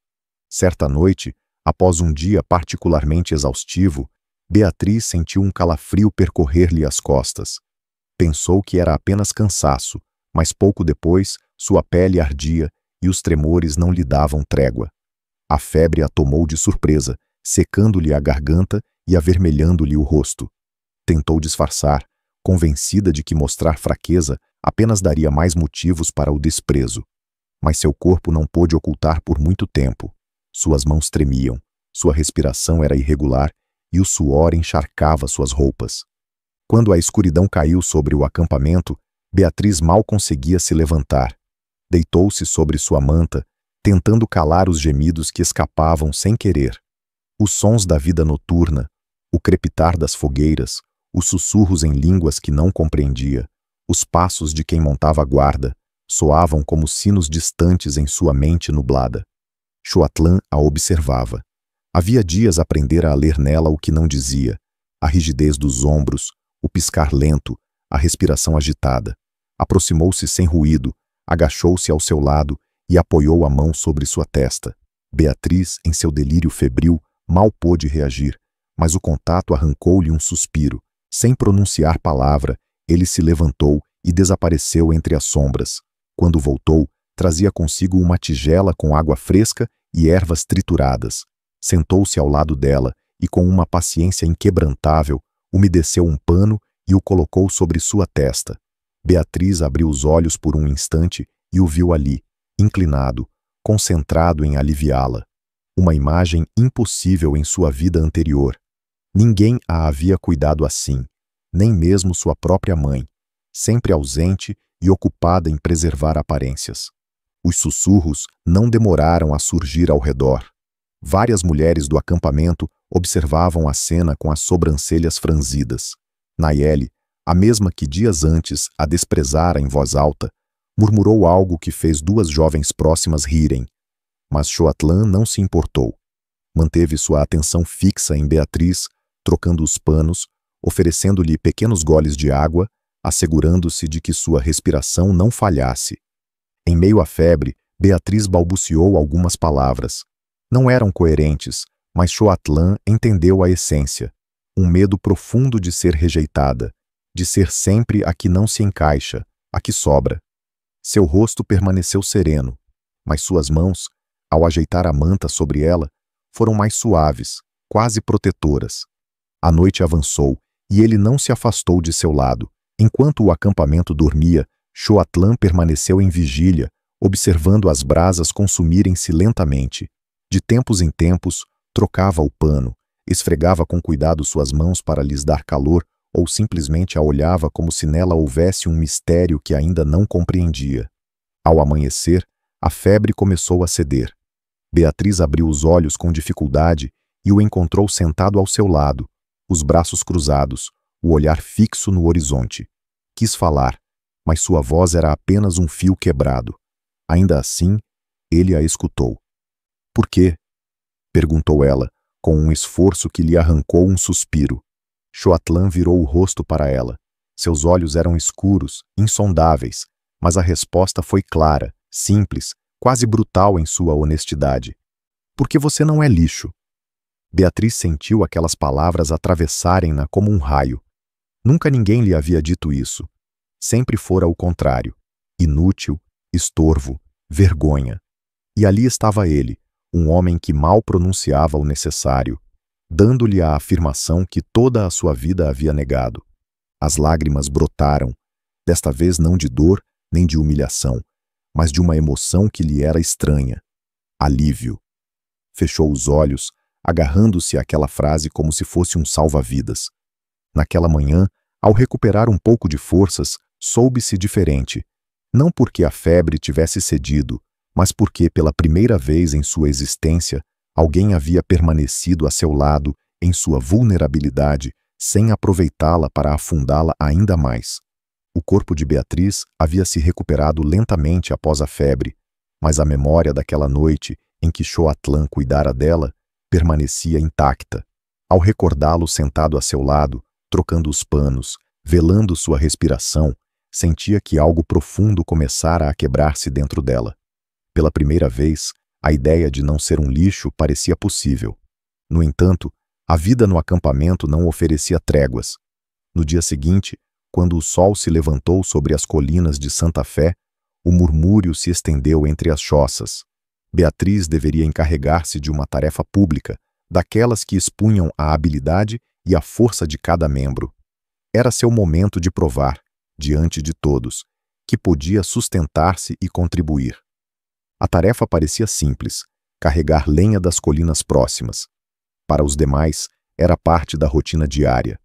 Certa noite, após um dia particularmente exaustivo, Beatriz sentiu um calafrio percorrer-lhe as costas. Pensou que era apenas cansaço, mas pouco depois sua pele ardia e os tremores não lhe davam trégua. A febre a tomou de surpresa, secando-lhe a garganta e avermelhando-lhe o rosto. Tentou disfarçar, convencida de que mostrar fraqueza apenas daria mais motivos para o desprezo. Mas seu corpo não pôde ocultar por muito tempo. Suas mãos tremiam, sua respiração era irregular e o suor encharcava suas roupas. Quando a escuridão caiu sobre o acampamento, Beatriz mal conseguia se levantar. Deitou-se sobre sua manta, tentando calar os gemidos que escapavam sem querer. Os sons da vida noturna, o crepitar das fogueiras, os sussurros em línguas que não compreendia, os passos de quem montava guarda, soavam como sinos distantes em sua mente nublada. Xoatlan a observava. Havia dias aprendera a ler nela o que não dizia, a rigidez dos ombros, o piscar lento, a respiração agitada. Aproximou-se sem ruído, agachou-se ao seu lado e apoiou a mão sobre sua testa. Beatriz, em seu delírio febril, mal pôde reagir, mas o contato arrancou-lhe um suspiro. Sem pronunciar palavra, ele se levantou e desapareceu entre as sombras. Quando voltou, trazia consigo uma tigela com água fresca e ervas trituradas. Sentou-se ao lado dela e, com uma paciência inquebrantável, umedeceu um pano e o colocou sobre sua testa. Beatriz abriu os olhos por um instante e o viu ali, inclinado, concentrado em aliviá-la. Uma imagem impossível em sua vida anterior. Ninguém a havia cuidado assim, nem mesmo sua própria mãe, sempre ausente e ocupada em preservar aparências. Os sussurros não demoraram a surgir ao redor. Várias mulheres do acampamento observavam a cena com as sobrancelhas franzidas. Nayeli, a mesma que dias antes a desprezara em voz alta, murmurou algo que fez duas jovens próximas rirem. Mas Xoatlan não se importou. Manteve sua atenção fixa em Beatriz, trocando os panos, oferecendo-lhe pequenos goles de água, assegurando-se de que sua respiração não falhasse. Em meio à febre, Beatriz balbuciou algumas palavras. Não eram coerentes, mas Xoatlan entendeu a essência. Um medo profundo de ser rejeitada, de ser sempre a que não se encaixa, a que sobra. Seu rosto permaneceu sereno, mas suas mãos, ao ajeitar a manta sobre ela, foram mais suaves, quase protetoras. A noite avançou e ele não se afastou de seu lado. Enquanto o acampamento dormia, Xoatlan permaneceu em vigília, observando as brasas consumirem-se lentamente. De tempos em tempos, trocava o pano, esfregava com cuidado suas mãos para lhes dar calor ou simplesmente a olhava como se nela houvesse um mistério que ainda não compreendia. Ao amanhecer, a febre começou a ceder. Beatriz abriu os olhos com dificuldade e o encontrou sentado ao seu lado, os braços cruzados, o olhar fixo no horizonte. Quis falar, mas sua voz era apenas um fio quebrado. Ainda assim, ele a escutou. — Por quê? Perguntou ela, com um esforço que lhe arrancou um suspiro. Xoatlan virou o rosto para ela. Seus olhos eram escuros, insondáveis, mas a resposta foi clara, simples, quase brutal em sua honestidade. — Porque você não é lixo. Beatriz sentiu aquelas palavras atravessarem-na como um raio. Nunca ninguém lhe havia dito isso. Sempre fora o contrário. Inútil, estorvo, vergonha. E ali estava ele, um homem que mal pronunciava o necessário, dando-lhe a afirmação que toda a sua vida havia negado. As lágrimas brotaram, desta vez não de dor nem de humilhação, mas de uma emoção que lhe era estranha. Alívio. Fechou os olhos, agarrando-se àquela frase como se fosse um salva-vidas. Naquela manhã, ao recuperar um pouco de forças, soube-se diferente, não porque a febre tivesse cedido, mas porque, pela primeira vez em sua existência, alguém havia permanecido a seu lado, em sua vulnerabilidade, sem aproveitá-la para afundá-la ainda mais. O corpo de Beatriz havia se recuperado lentamente após a febre, mas a memória daquela noite em que Xoatlan cuidara dela permanecia intacta. Ao recordá-lo sentado a seu lado, trocando os panos, velando sua respiração, sentia que algo profundo começara a quebrar-se dentro dela. Pela primeira vez, a ideia de não ser um lixo parecia possível. No entanto, A vida no acampamento não oferecia tréguas. No dia seguinte, quando o sol se levantou sobre as colinas de Santa Fé, o murmúrio se estendeu entre as choças. Beatriz deveria encarregar-se de uma tarefa pública, daquelas que expunham a habilidade e a força de cada membro. Era seu momento de provar, diante de todos, que podia sustentar-se e contribuir. A tarefa parecia simples, carregar lenha das colinas próximas. Para os demais, era parte da rotina diária.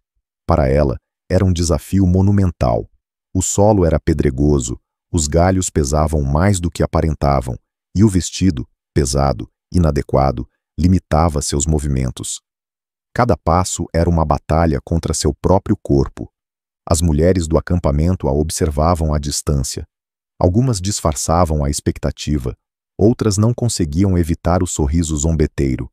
Para ela, era um desafio monumental. O solo era pedregoso, os galhos pesavam mais do que aparentavam, e o vestido, pesado, inadequado, limitava seus movimentos. Cada passo era uma batalha contra seu próprio corpo. As mulheres do acampamento a observavam à distância. Algumas disfarçavam a expectativa, outras não conseguiam evitar o sorriso zombeteiro.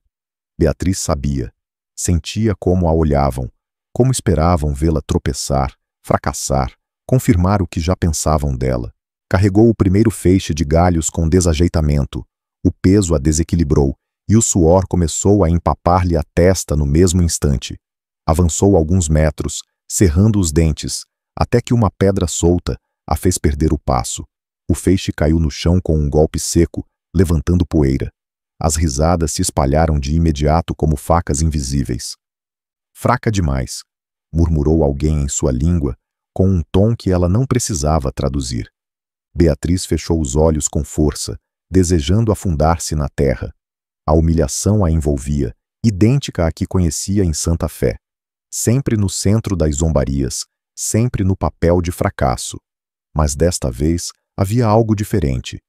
Beatriz sabia, sentia como a olhavam, como esperavam vê-la tropeçar, fracassar, confirmar o que já pensavam dela. Carregou o primeiro feixe de galhos com desajeitamento. O peso a desequilibrou, e o suor começou a empapar-lhe a testa no mesmo instante. Avançou alguns metros, cerrando os dentes, até que uma pedra solta a fez perder o passo. O feixe caiu no chão com um golpe seco, levantando poeira. As risadas se espalharam de imediato como facas invisíveis. Fraca demais, murmurou alguém em sua língua, com um tom que ela não precisava traduzir. Beatriz fechou os olhos com força, desejando afundar-se na terra. A humilhação a envolvia, idêntica à que conhecia em Santa Fé. Sempre no centro das zombarias, sempre no papel de fracasso. Mas desta vez havia algo diferente.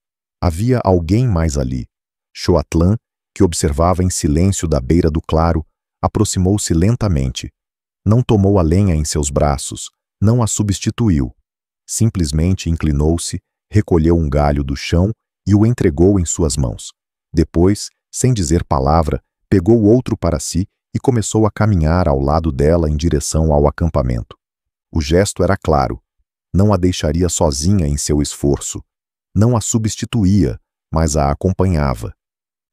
Havia alguém mais ali. Xoatlã, que observava em silêncio da beira do claro, aproximou-se lentamente. Não tomou a lenha em seus braços, não a substituiu. Simplesmente inclinou-se, recolheu um galho do chão e o entregou em suas mãos. Depois, sem dizer palavra, pegou outro para si e começou a caminhar ao lado dela em direção ao acampamento. O gesto era claro. Não a deixaria sozinha em seu esforço. Não a substituía, mas a acompanhava.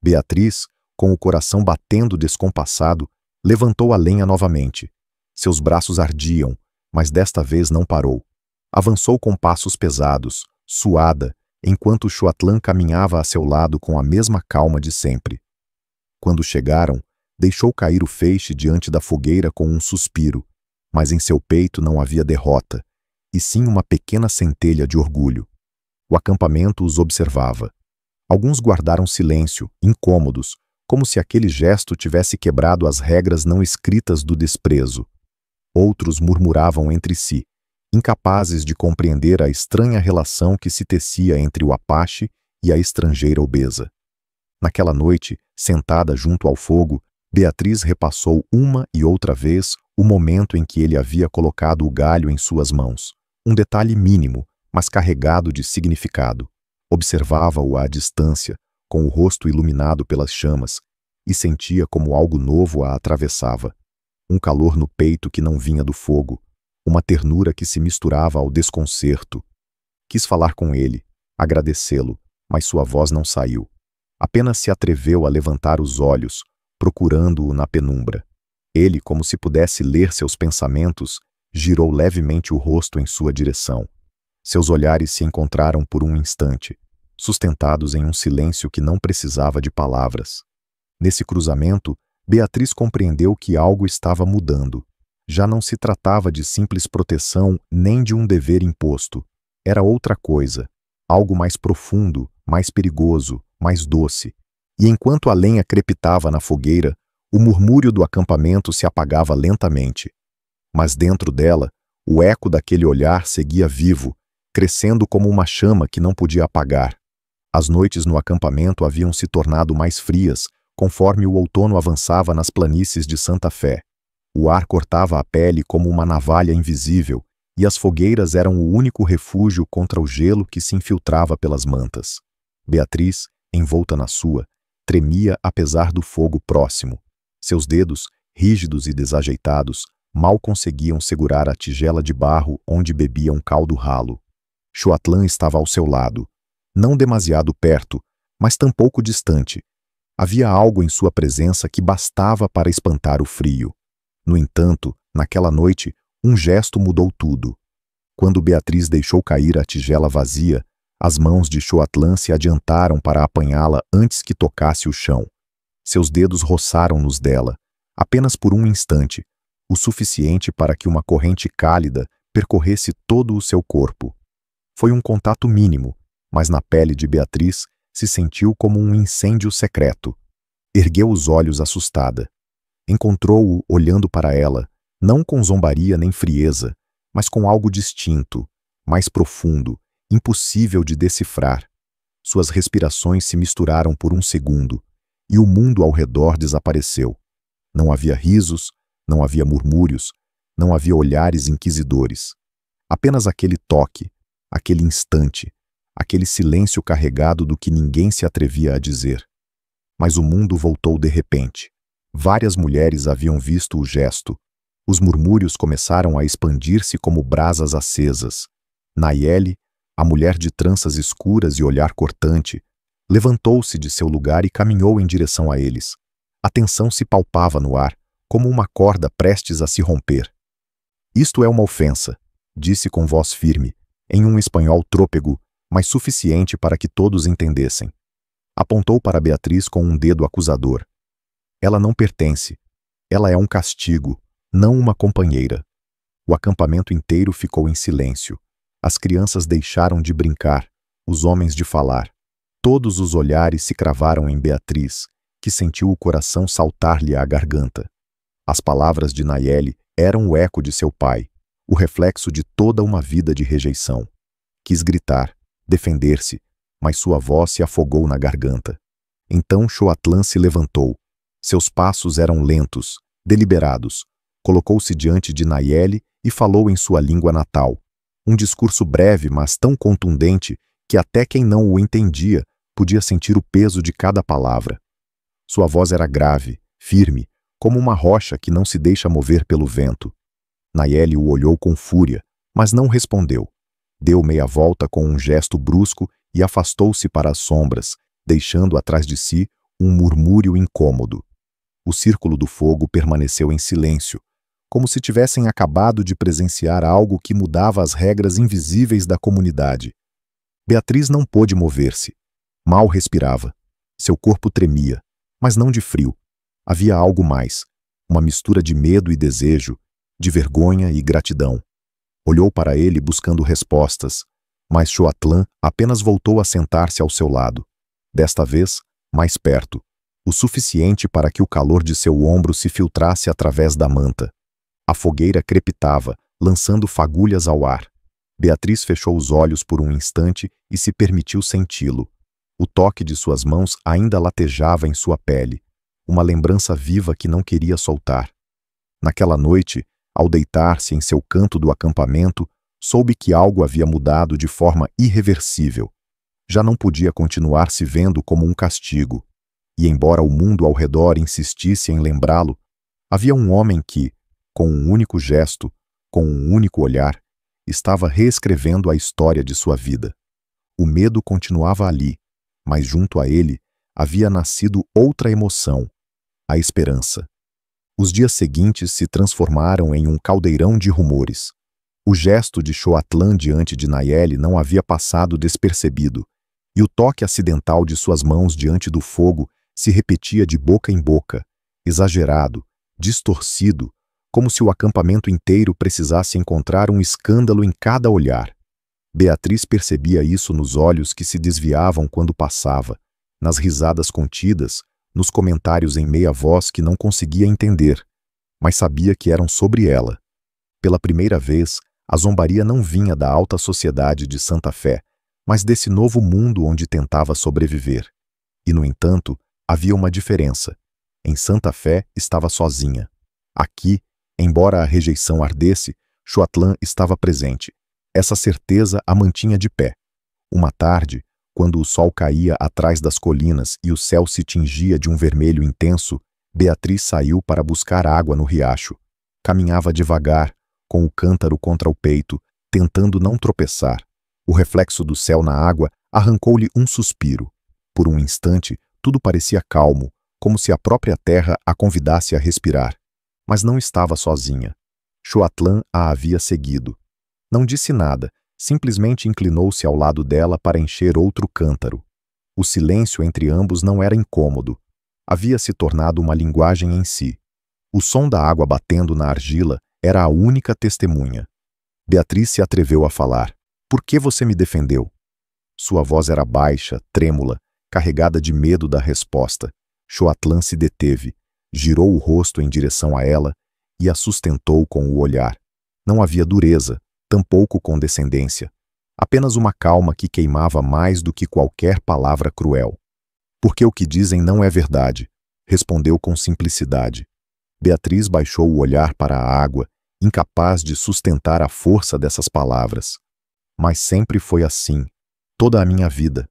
Beatriz, com o coração batendo descompassado, levantou a lenha novamente. Seus braços ardiam, mas desta vez não parou. Avançou com passos pesados, suada, enquanto Xoatlã caminhava a seu lado com a mesma calma de sempre. Quando chegaram, deixou cair o feixe diante da fogueira com um suspiro, mas em seu peito não havia derrota, e sim uma pequena centelha de orgulho. O acampamento os observava. Alguns guardaram silêncio, incômodos, como se aquele gesto tivesse quebrado as regras não escritas do desprezo. Outros murmuravam entre si, incapazes de compreender a estranha relação que se tecia entre o Apache e a estrangeira obesa. Naquela noite, sentada junto ao fogo, Beatriz repassou uma e outra vez o momento em que ele havia colocado o galho em suas mãos. Um detalhe mínimo, mas carregado de significado. Observava-o à distância, com o rosto iluminado pelas chamas, e sentia como algo novo a atravessava. Um calor no peito que não vinha do fogo, uma ternura que se misturava ao desconcerto. Quis falar com ele, agradecê-lo, mas sua voz não saiu. Apenas se atreveu a levantar os olhos, procurando-o na penumbra. Ele, como se pudesse ler seus pensamentos, girou levemente o rosto em sua direção. Seus olhares se encontraram por um instante, sustentados em um silêncio que não precisava de palavras. Nesse cruzamento, Beatriz compreendeu que algo estava mudando. Já não se tratava de simples proteção nem de um dever imposto. Era outra coisa, algo mais profundo, mais perigoso, mais doce. E enquanto a lenha crepitava na fogueira, o murmúrio do acampamento se apagava lentamente. Mas dentro dela, o eco daquele olhar seguia vivo, crescendo como uma chama que não podia apagar. As noites no acampamento haviam se tornado mais frias, conforme o outono avançava nas planícies de Santa Fé. O ar cortava a pele como uma navalha invisível, e as fogueiras eram o único refúgio contra o gelo que se infiltrava pelas mantas. Beatriz, envolta na sua, tremia apesar do fogo próximo. Seus dedos, rígidos e desajeitados, mal conseguiam segurar a tigela de barro onde bebia um caldo ralo. Xoatlã estava ao seu lado, não demasiado perto, mas tampouco distante. Havia algo em sua presença que bastava para espantar o frio. No entanto, naquela noite, um gesto mudou tudo. Quando Beatriz deixou cair a tigela vazia, as mãos de Xoatlã se adiantaram para apanhá-la antes que tocasse o chão. Seus dedos roçaram nos dela, apenas por um instante, o suficiente para que uma corrente cálida percorresse todo o seu corpo. Foi um contato mínimo, mas na pele de Beatriz se sentiu como um incêndio secreto. Ergueu os olhos assustada. Encontrou-o olhando para ela, não com zombaria nem frieza, mas com algo distinto, mais profundo, impossível de decifrar. Suas respirações se misturaram por um segundo, e o mundo ao redor desapareceu. Não havia risos, não havia murmúrios, não havia olhares inquisidores. Apenas aquele toque, aquele instante, aquele silêncio carregado do que ninguém se atrevia a dizer. Mas o mundo voltou de repente. Várias mulheres haviam visto o gesto. Os murmúrios começaram a expandir-se como brasas acesas. Nayeli, a mulher de tranças escuras e olhar cortante, levantou-se de seu lugar e caminhou em direção a eles. A tensão se palpava no ar, como uma corda prestes a se romper. Isto é uma ofensa, disse com voz firme, em um espanhol trôpego, mas suficiente para que todos entendessem. Apontou para Beatriz com um dedo acusador. Ela não pertence. Ela é um castigo, não uma companheira. O acampamento inteiro ficou em silêncio. As crianças deixaram de brincar, os homens de falar. Todos os olhares se cravaram em Beatriz, que sentiu o coração saltar-lhe à garganta. As palavras de Nayeli eram o eco de seu pai, o reflexo de toda uma vida de rejeição. Quis gritar, defender-se, mas sua voz se afogou na garganta. Então Xoatlã se levantou. Seus passos eram lentos, deliberados. Colocou-se diante de Nayeli e falou em sua língua natal. Um discurso breve, mas tão contundente que até quem não o entendia podia sentir o peso de cada palavra. Sua voz era grave, firme, como uma rocha que não se deixa mover pelo vento. Nayeli o olhou com fúria, mas não respondeu. Deu meia volta com um gesto brusco e afastou-se para as sombras, deixando atrás de si um murmúrio incômodo. O círculo do fogo permaneceu em silêncio, como se tivessem acabado de presenciar algo que mudava as regras invisíveis da comunidade. Beatriz não pôde mover-se. Mal respirava. Seu corpo tremia, mas não de frio. Havia algo mais, uma mistura de medo e desejo, de vergonha e gratidão. Olhou para ele buscando respostas, mas Xoatlã apenas voltou a sentar-se ao seu lado. Desta vez, mais perto, o suficiente para que o calor de seu ombro se filtrasse através da manta. A fogueira crepitava, lançando fagulhas ao ar. Beatriz fechou os olhos por um instante e se permitiu senti-lo. O toque de suas mãos ainda latejava em sua pele, uma lembrança viva que não queria soltar. Naquela noite, ao deitar-se em seu canto do acampamento, soube que algo havia mudado de forma irreversível. Já não podia continuar se vendo como um castigo. E embora o mundo ao redor insistisse em lembrá-lo, havia um homem que, com um único gesto, com um único olhar, estava reescrevendo a história de sua vida. O medo continuava ali, mas junto a ele havia nascido outra emoção, a esperança. Os dias seguintes se transformaram em um caldeirão de rumores. O gesto de Xoatlã diante de Nayeli não havia passado despercebido, e o toque acidental de suas mãos diante do fogo se repetia de boca em boca, exagerado, distorcido, como se o acampamento inteiro precisasse encontrar um escândalo em cada olhar. Beatriz percebia isso nos olhos que se desviavam quando passava, nas risadas contidas, nos comentários em meia voz que não conseguia entender, mas sabia que eram sobre ela. Pela primeira vez, a zombaria não vinha da alta sociedade de Santa Fé, mas desse novo mundo onde tentava sobreviver. E, no entanto, havia uma diferença. Em Santa Fé estava sozinha. Aqui, embora a rejeição ardesse, Xoatlã estava presente. Essa certeza a mantinha de pé. Uma tarde, quando o sol caía atrás das colinas e o céu se tingia de um vermelho intenso, Beatriz saiu para buscar água no riacho. Caminhava devagar, com o cântaro contra o peito, tentando não tropeçar. O reflexo do céu na água arrancou-lhe um suspiro. Por um instante, Tudo parecia calmo, como se a própria terra a convidasse a respirar. Mas não estava sozinha. Xoatlan a havia seguido. Não disse nada, simplesmente inclinou-se ao lado dela para encher outro cântaro. O silêncio entre ambos não era incômodo. Havia se tornado uma linguagem em si. O som da água batendo na argila era a única testemunha. Beatriz se atreveu a falar. Por que você me defendeu? Sua voz era baixa, trêmula, carregada de medo da resposta. Xoatlan se deteve, girou o rosto em direção a ela e a sustentou com o olhar. Não havia dureza, tampouco condescendência. Apenas uma calma que queimava mais do que qualquer palavra cruel. Porque o que dizem não é verdade, respondeu com simplicidade. Beatriz baixou o olhar para a água, incapaz de sustentar a força dessas palavras. Mas sempre foi assim, toda a minha vida.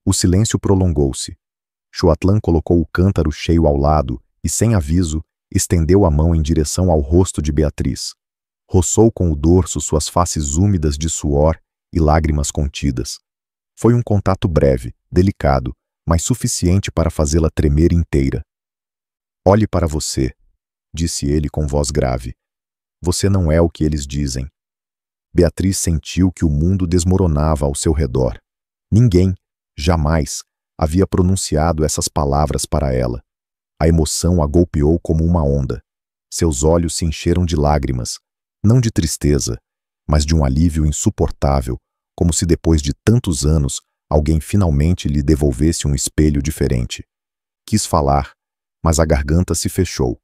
O silêncio prolongou-se. Xoatlan colocou o cântaro cheio ao lado e, sem aviso, estendeu a mão em direção ao rosto de Beatriz. Roçou com o dorso suas faces úmidas de suor e lágrimas contidas. Foi um contato breve, delicado, mas suficiente para fazê-la tremer inteira. Olhe para você, disse ele com voz grave. Você não é o que eles dizem. Beatriz sentiu que o mundo desmoronava ao seu redor. Ninguém, jamais, havia pronunciado essas palavras para ela. A emoção a golpeou como uma onda. Seus olhos se encheram de lágrimas, não de tristeza, mas de um alívio insuportável, como se depois de tantos anos alguém finalmente lhe devolvesse um espelho diferente. Quis falar, mas a garganta se fechou.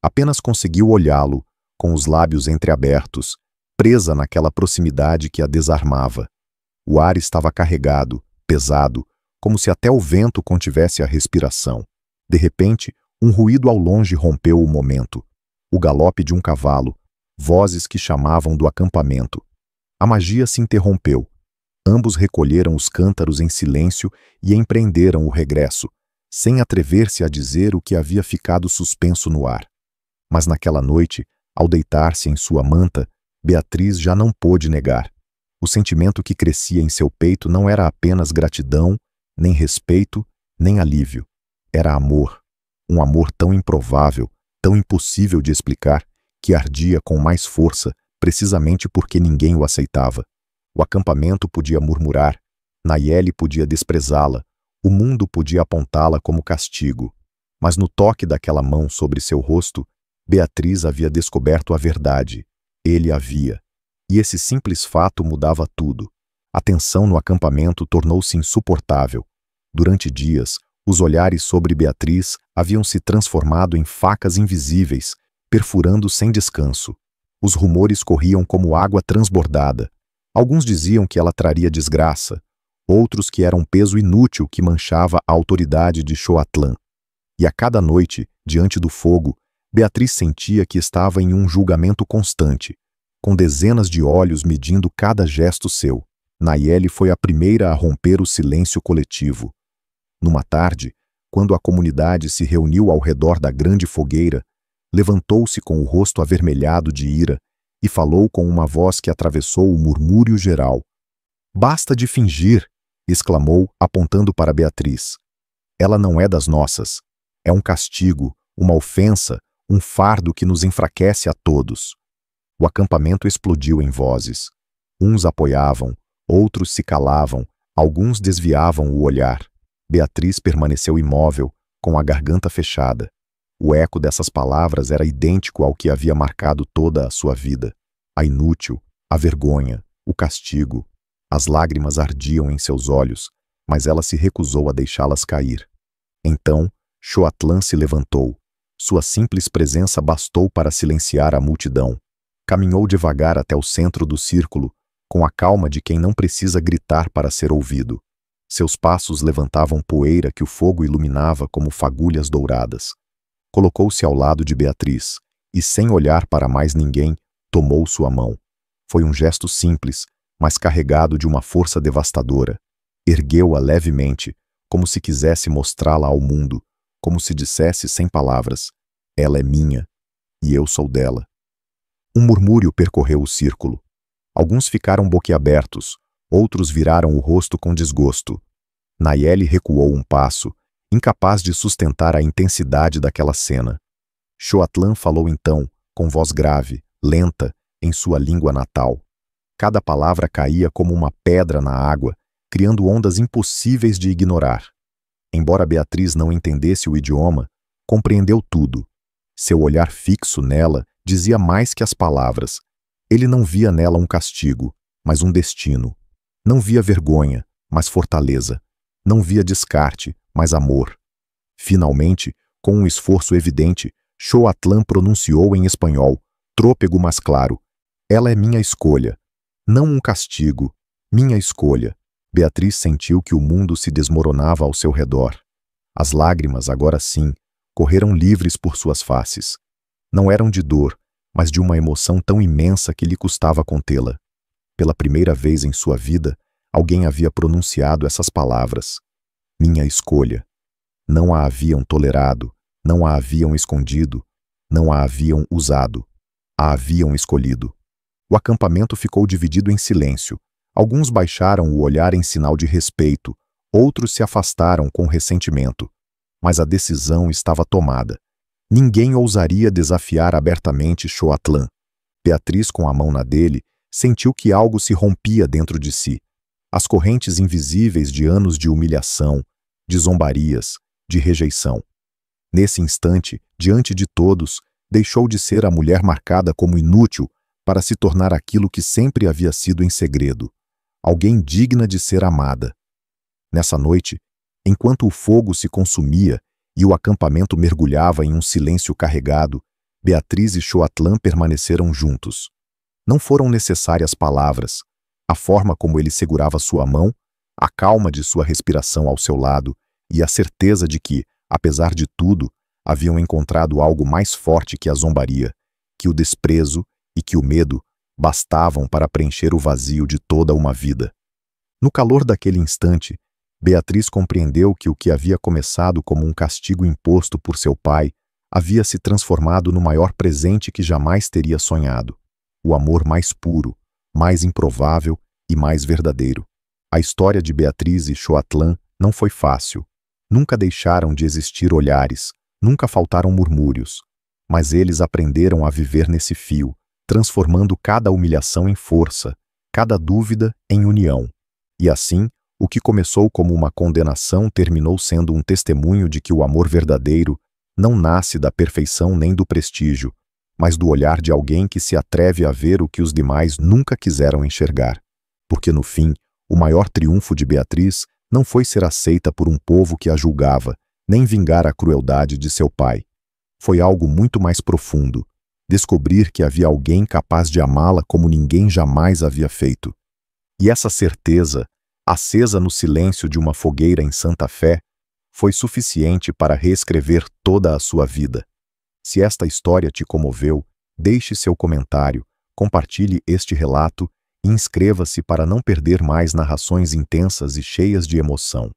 Apenas conseguiu olhá-lo, com os lábios entreabertos, presa naquela proximidade que a desarmava. O ar estava carregado, pesado, como se até o vento contivesse a respiração. De repente, um ruído ao longe rompeu o momento. O galope de um cavalo, vozes que chamavam do acampamento. A magia se interrompeu. Ambos recolheram os cântaros em silêncio e empreenderam o regresso, sem atrever-se a dizer o que havia ficado suspenso no ar. Mas naquela noite, ao deitar-se em sua manta, Beatriz já não pôde negar. O sentimento que crescia em seu peito não era apenas gratidão, nem respeito, nem alívio. Era amor. Um amor tão improvável, tão impossível de explicar, que ardia com mais força, precisamente porque ninguém o aceitava. O acampamento podia murmurar, Nayeli podia desprezá-la, o mundo podia apontá-la como castigo. Mas no toque daquela mão sobre seu rosto, Beatriz havia descoberto a verdade. Ele a via. E esse simples fato mudava tudo. A tensão no acampamento tornou-se insuportável. Durante dias, os olhares sobre Beatriz haviam se transformado em facas invisíveis, perfurando sem descanso. Os rumores corriam como água transbordada. Alguns diziam que ela traria desgraça, outros que era um peso inútil que manchava a autoridade de Xoatlan. E a cada noite, diante do fogo, Beatriz sentia que estava em um julgamento constante, com dezenas de olhos medindo cada gesto seu. Nayeli foi a primeira a romper o silêncio coletivo. Numa tarde, quando a comunidade se reuniu ao redor da grande fogueira, levantou-se com o rosto avermelhado de ira e falou com uma voz que atravessou o murmúrio geral. "Basta de fingir!" exclamou, apontando para Beatriz. "Ela não é das nossas. É um castigo, uma ofensa, um fardo que nos enfraquece a todos." O acampamento explodiu em vozes. Uns apoiavam, outros se calavam, alguns desviavam o olhar. Beatriz permaneceu imóvel, com a garganta fechada. O eco dessas palavras era idêntico ao que havia marcado toda a sua vida. A inútil, a vergonha, o castigo. As lágrimas ardiam em seus olhos, mas ela se recusou a deixá-las cair. Então, Xoatlan se levantou. Sua simples presença bastou para silenciar a multidão. Caminhou devagar até o centro do círculo, com a calma de quem não precisa gritar para ser ouvido. Seus passos levantavam poeira que o fogo iluminava como fagulhas douradas. Colocou-se ao lado de Beatriz e, sem olhar para mais ninguém, tomou sua mão. Foi um gesto simples, mas carregado de uma força devastadora. Ergueu-a levemente, como se quisesse mostrá-la ao mundo, como se dissesse sem palavras: "Ela é minha, e eu sou dela." Um murmúrio percorreu o círculo. Alguns ficaram boquiabertos, outros viraram o rosto com desgosto. Nayeli recuou um passo incapaz de sustentar a intensidade daquela cena. Xoatlan falou então, com voz grave, lenta, em sua língua natal. Cada palavra caía como uma pedra na água, criando ondas impossíveis de ignorar. Embora Beatriz não entendesse o idioma, compreendeu tudo. Seu olhar fixo nela dizia mais que as palavras. Ele não via nela um castigo, mas um destino. Não via vergonha, mas fortaleza. Não via descarte, mas amor. Finalmente, com um esforço evidente, Xoatlan pronunciou em espanhol, trôpego mas claro: "Ela é minha escolha. Não um castigo, minha escolha." Beatriz sentiu que o mundo se desmoronava ao seu redor. As lágrimas, agora sim, correram livres por suas faces. Não eram de dor, mas de uma emoção tão imensa que lhe custava contê-la. Pela primeira vez em sua vida, alguém havia pronunciado essas palavras. Minha escolha. Não a haviam tolerado, não a haviam escondido, não a haviam usado. A haviam escolhido. O acampamento ficou dividido em silêncio. Alguns baixaram o olhar em sinal de respeito, outros se afastaram com ressentimento. Mas a decisão estava tomada. Ninguém ousaria desafiar abertamente Xoatlan. Beatriz, com a mão na dele, sentiu que algo se rompia dentro de si. As correntes invisíveis de anos de humilhação, de zombarias, de rejeição. Nesse instante, diante de todos, deixou de ser a mulher marcada como inútil para se tornar aquilo que sempre havia sido em segredo. Alguém digna de ser amada. Nessa noite, enquanto o fogo se consumia e o acampamento mergulhava em um silêncio carregado, Beatriz e Xoatlan permaneceram juntos. Não foram necessárias palavras. A forma como ele segurava sua mão, a calma de sua respiração ao seu lado e a certeza de que, apesar de tudo, haviam encontrado algo mais forte que a zombaria, que o desprezo e que o medo bastavam para preencher o vazio de toda uma vida. No calor daquele instante, Beatriz compreendeu que o que havia começado como um castigo imposto por seu pai havia se transformado no maior presente que jamais teria sonhado. O amor mais puro, mais improvável e mais verdadeiro. A história de Beatriz e Xoatlan não foi fácil. Nunca deixaram de existir olhares, nunca faltaram murmúrios. Mas eles aprenderam a viver nesse fio, transformando cada humilhação em força, cada dúvida em união. E assim, o que começou como uma condenação terminou sendo um testemunho de que o amor verdadeiro não nasce da perfeição nem do prestígio, mas do olhar de alguém que se atreve a ver o que os demais nunca quiseram enxergar. Porque no fim, o maior triunfo de Beatriz não foi ser aceita por um povo que a julgava, nem vingar a crueldade de seu pai. Foi algo muito mais profundo. Descobrir que havia alguém capaz de amá-la como ninguém jamais havia feito. E essa certeza, acesa no silêncio de uma fogueira em santa fé, foi suficiente para reescrever toda a sua vida. Se esta história te comoveu, deixe seu comentário, compartilhe este relato e inscreva-se para não perder mais narrações intensas e cheias de emoção.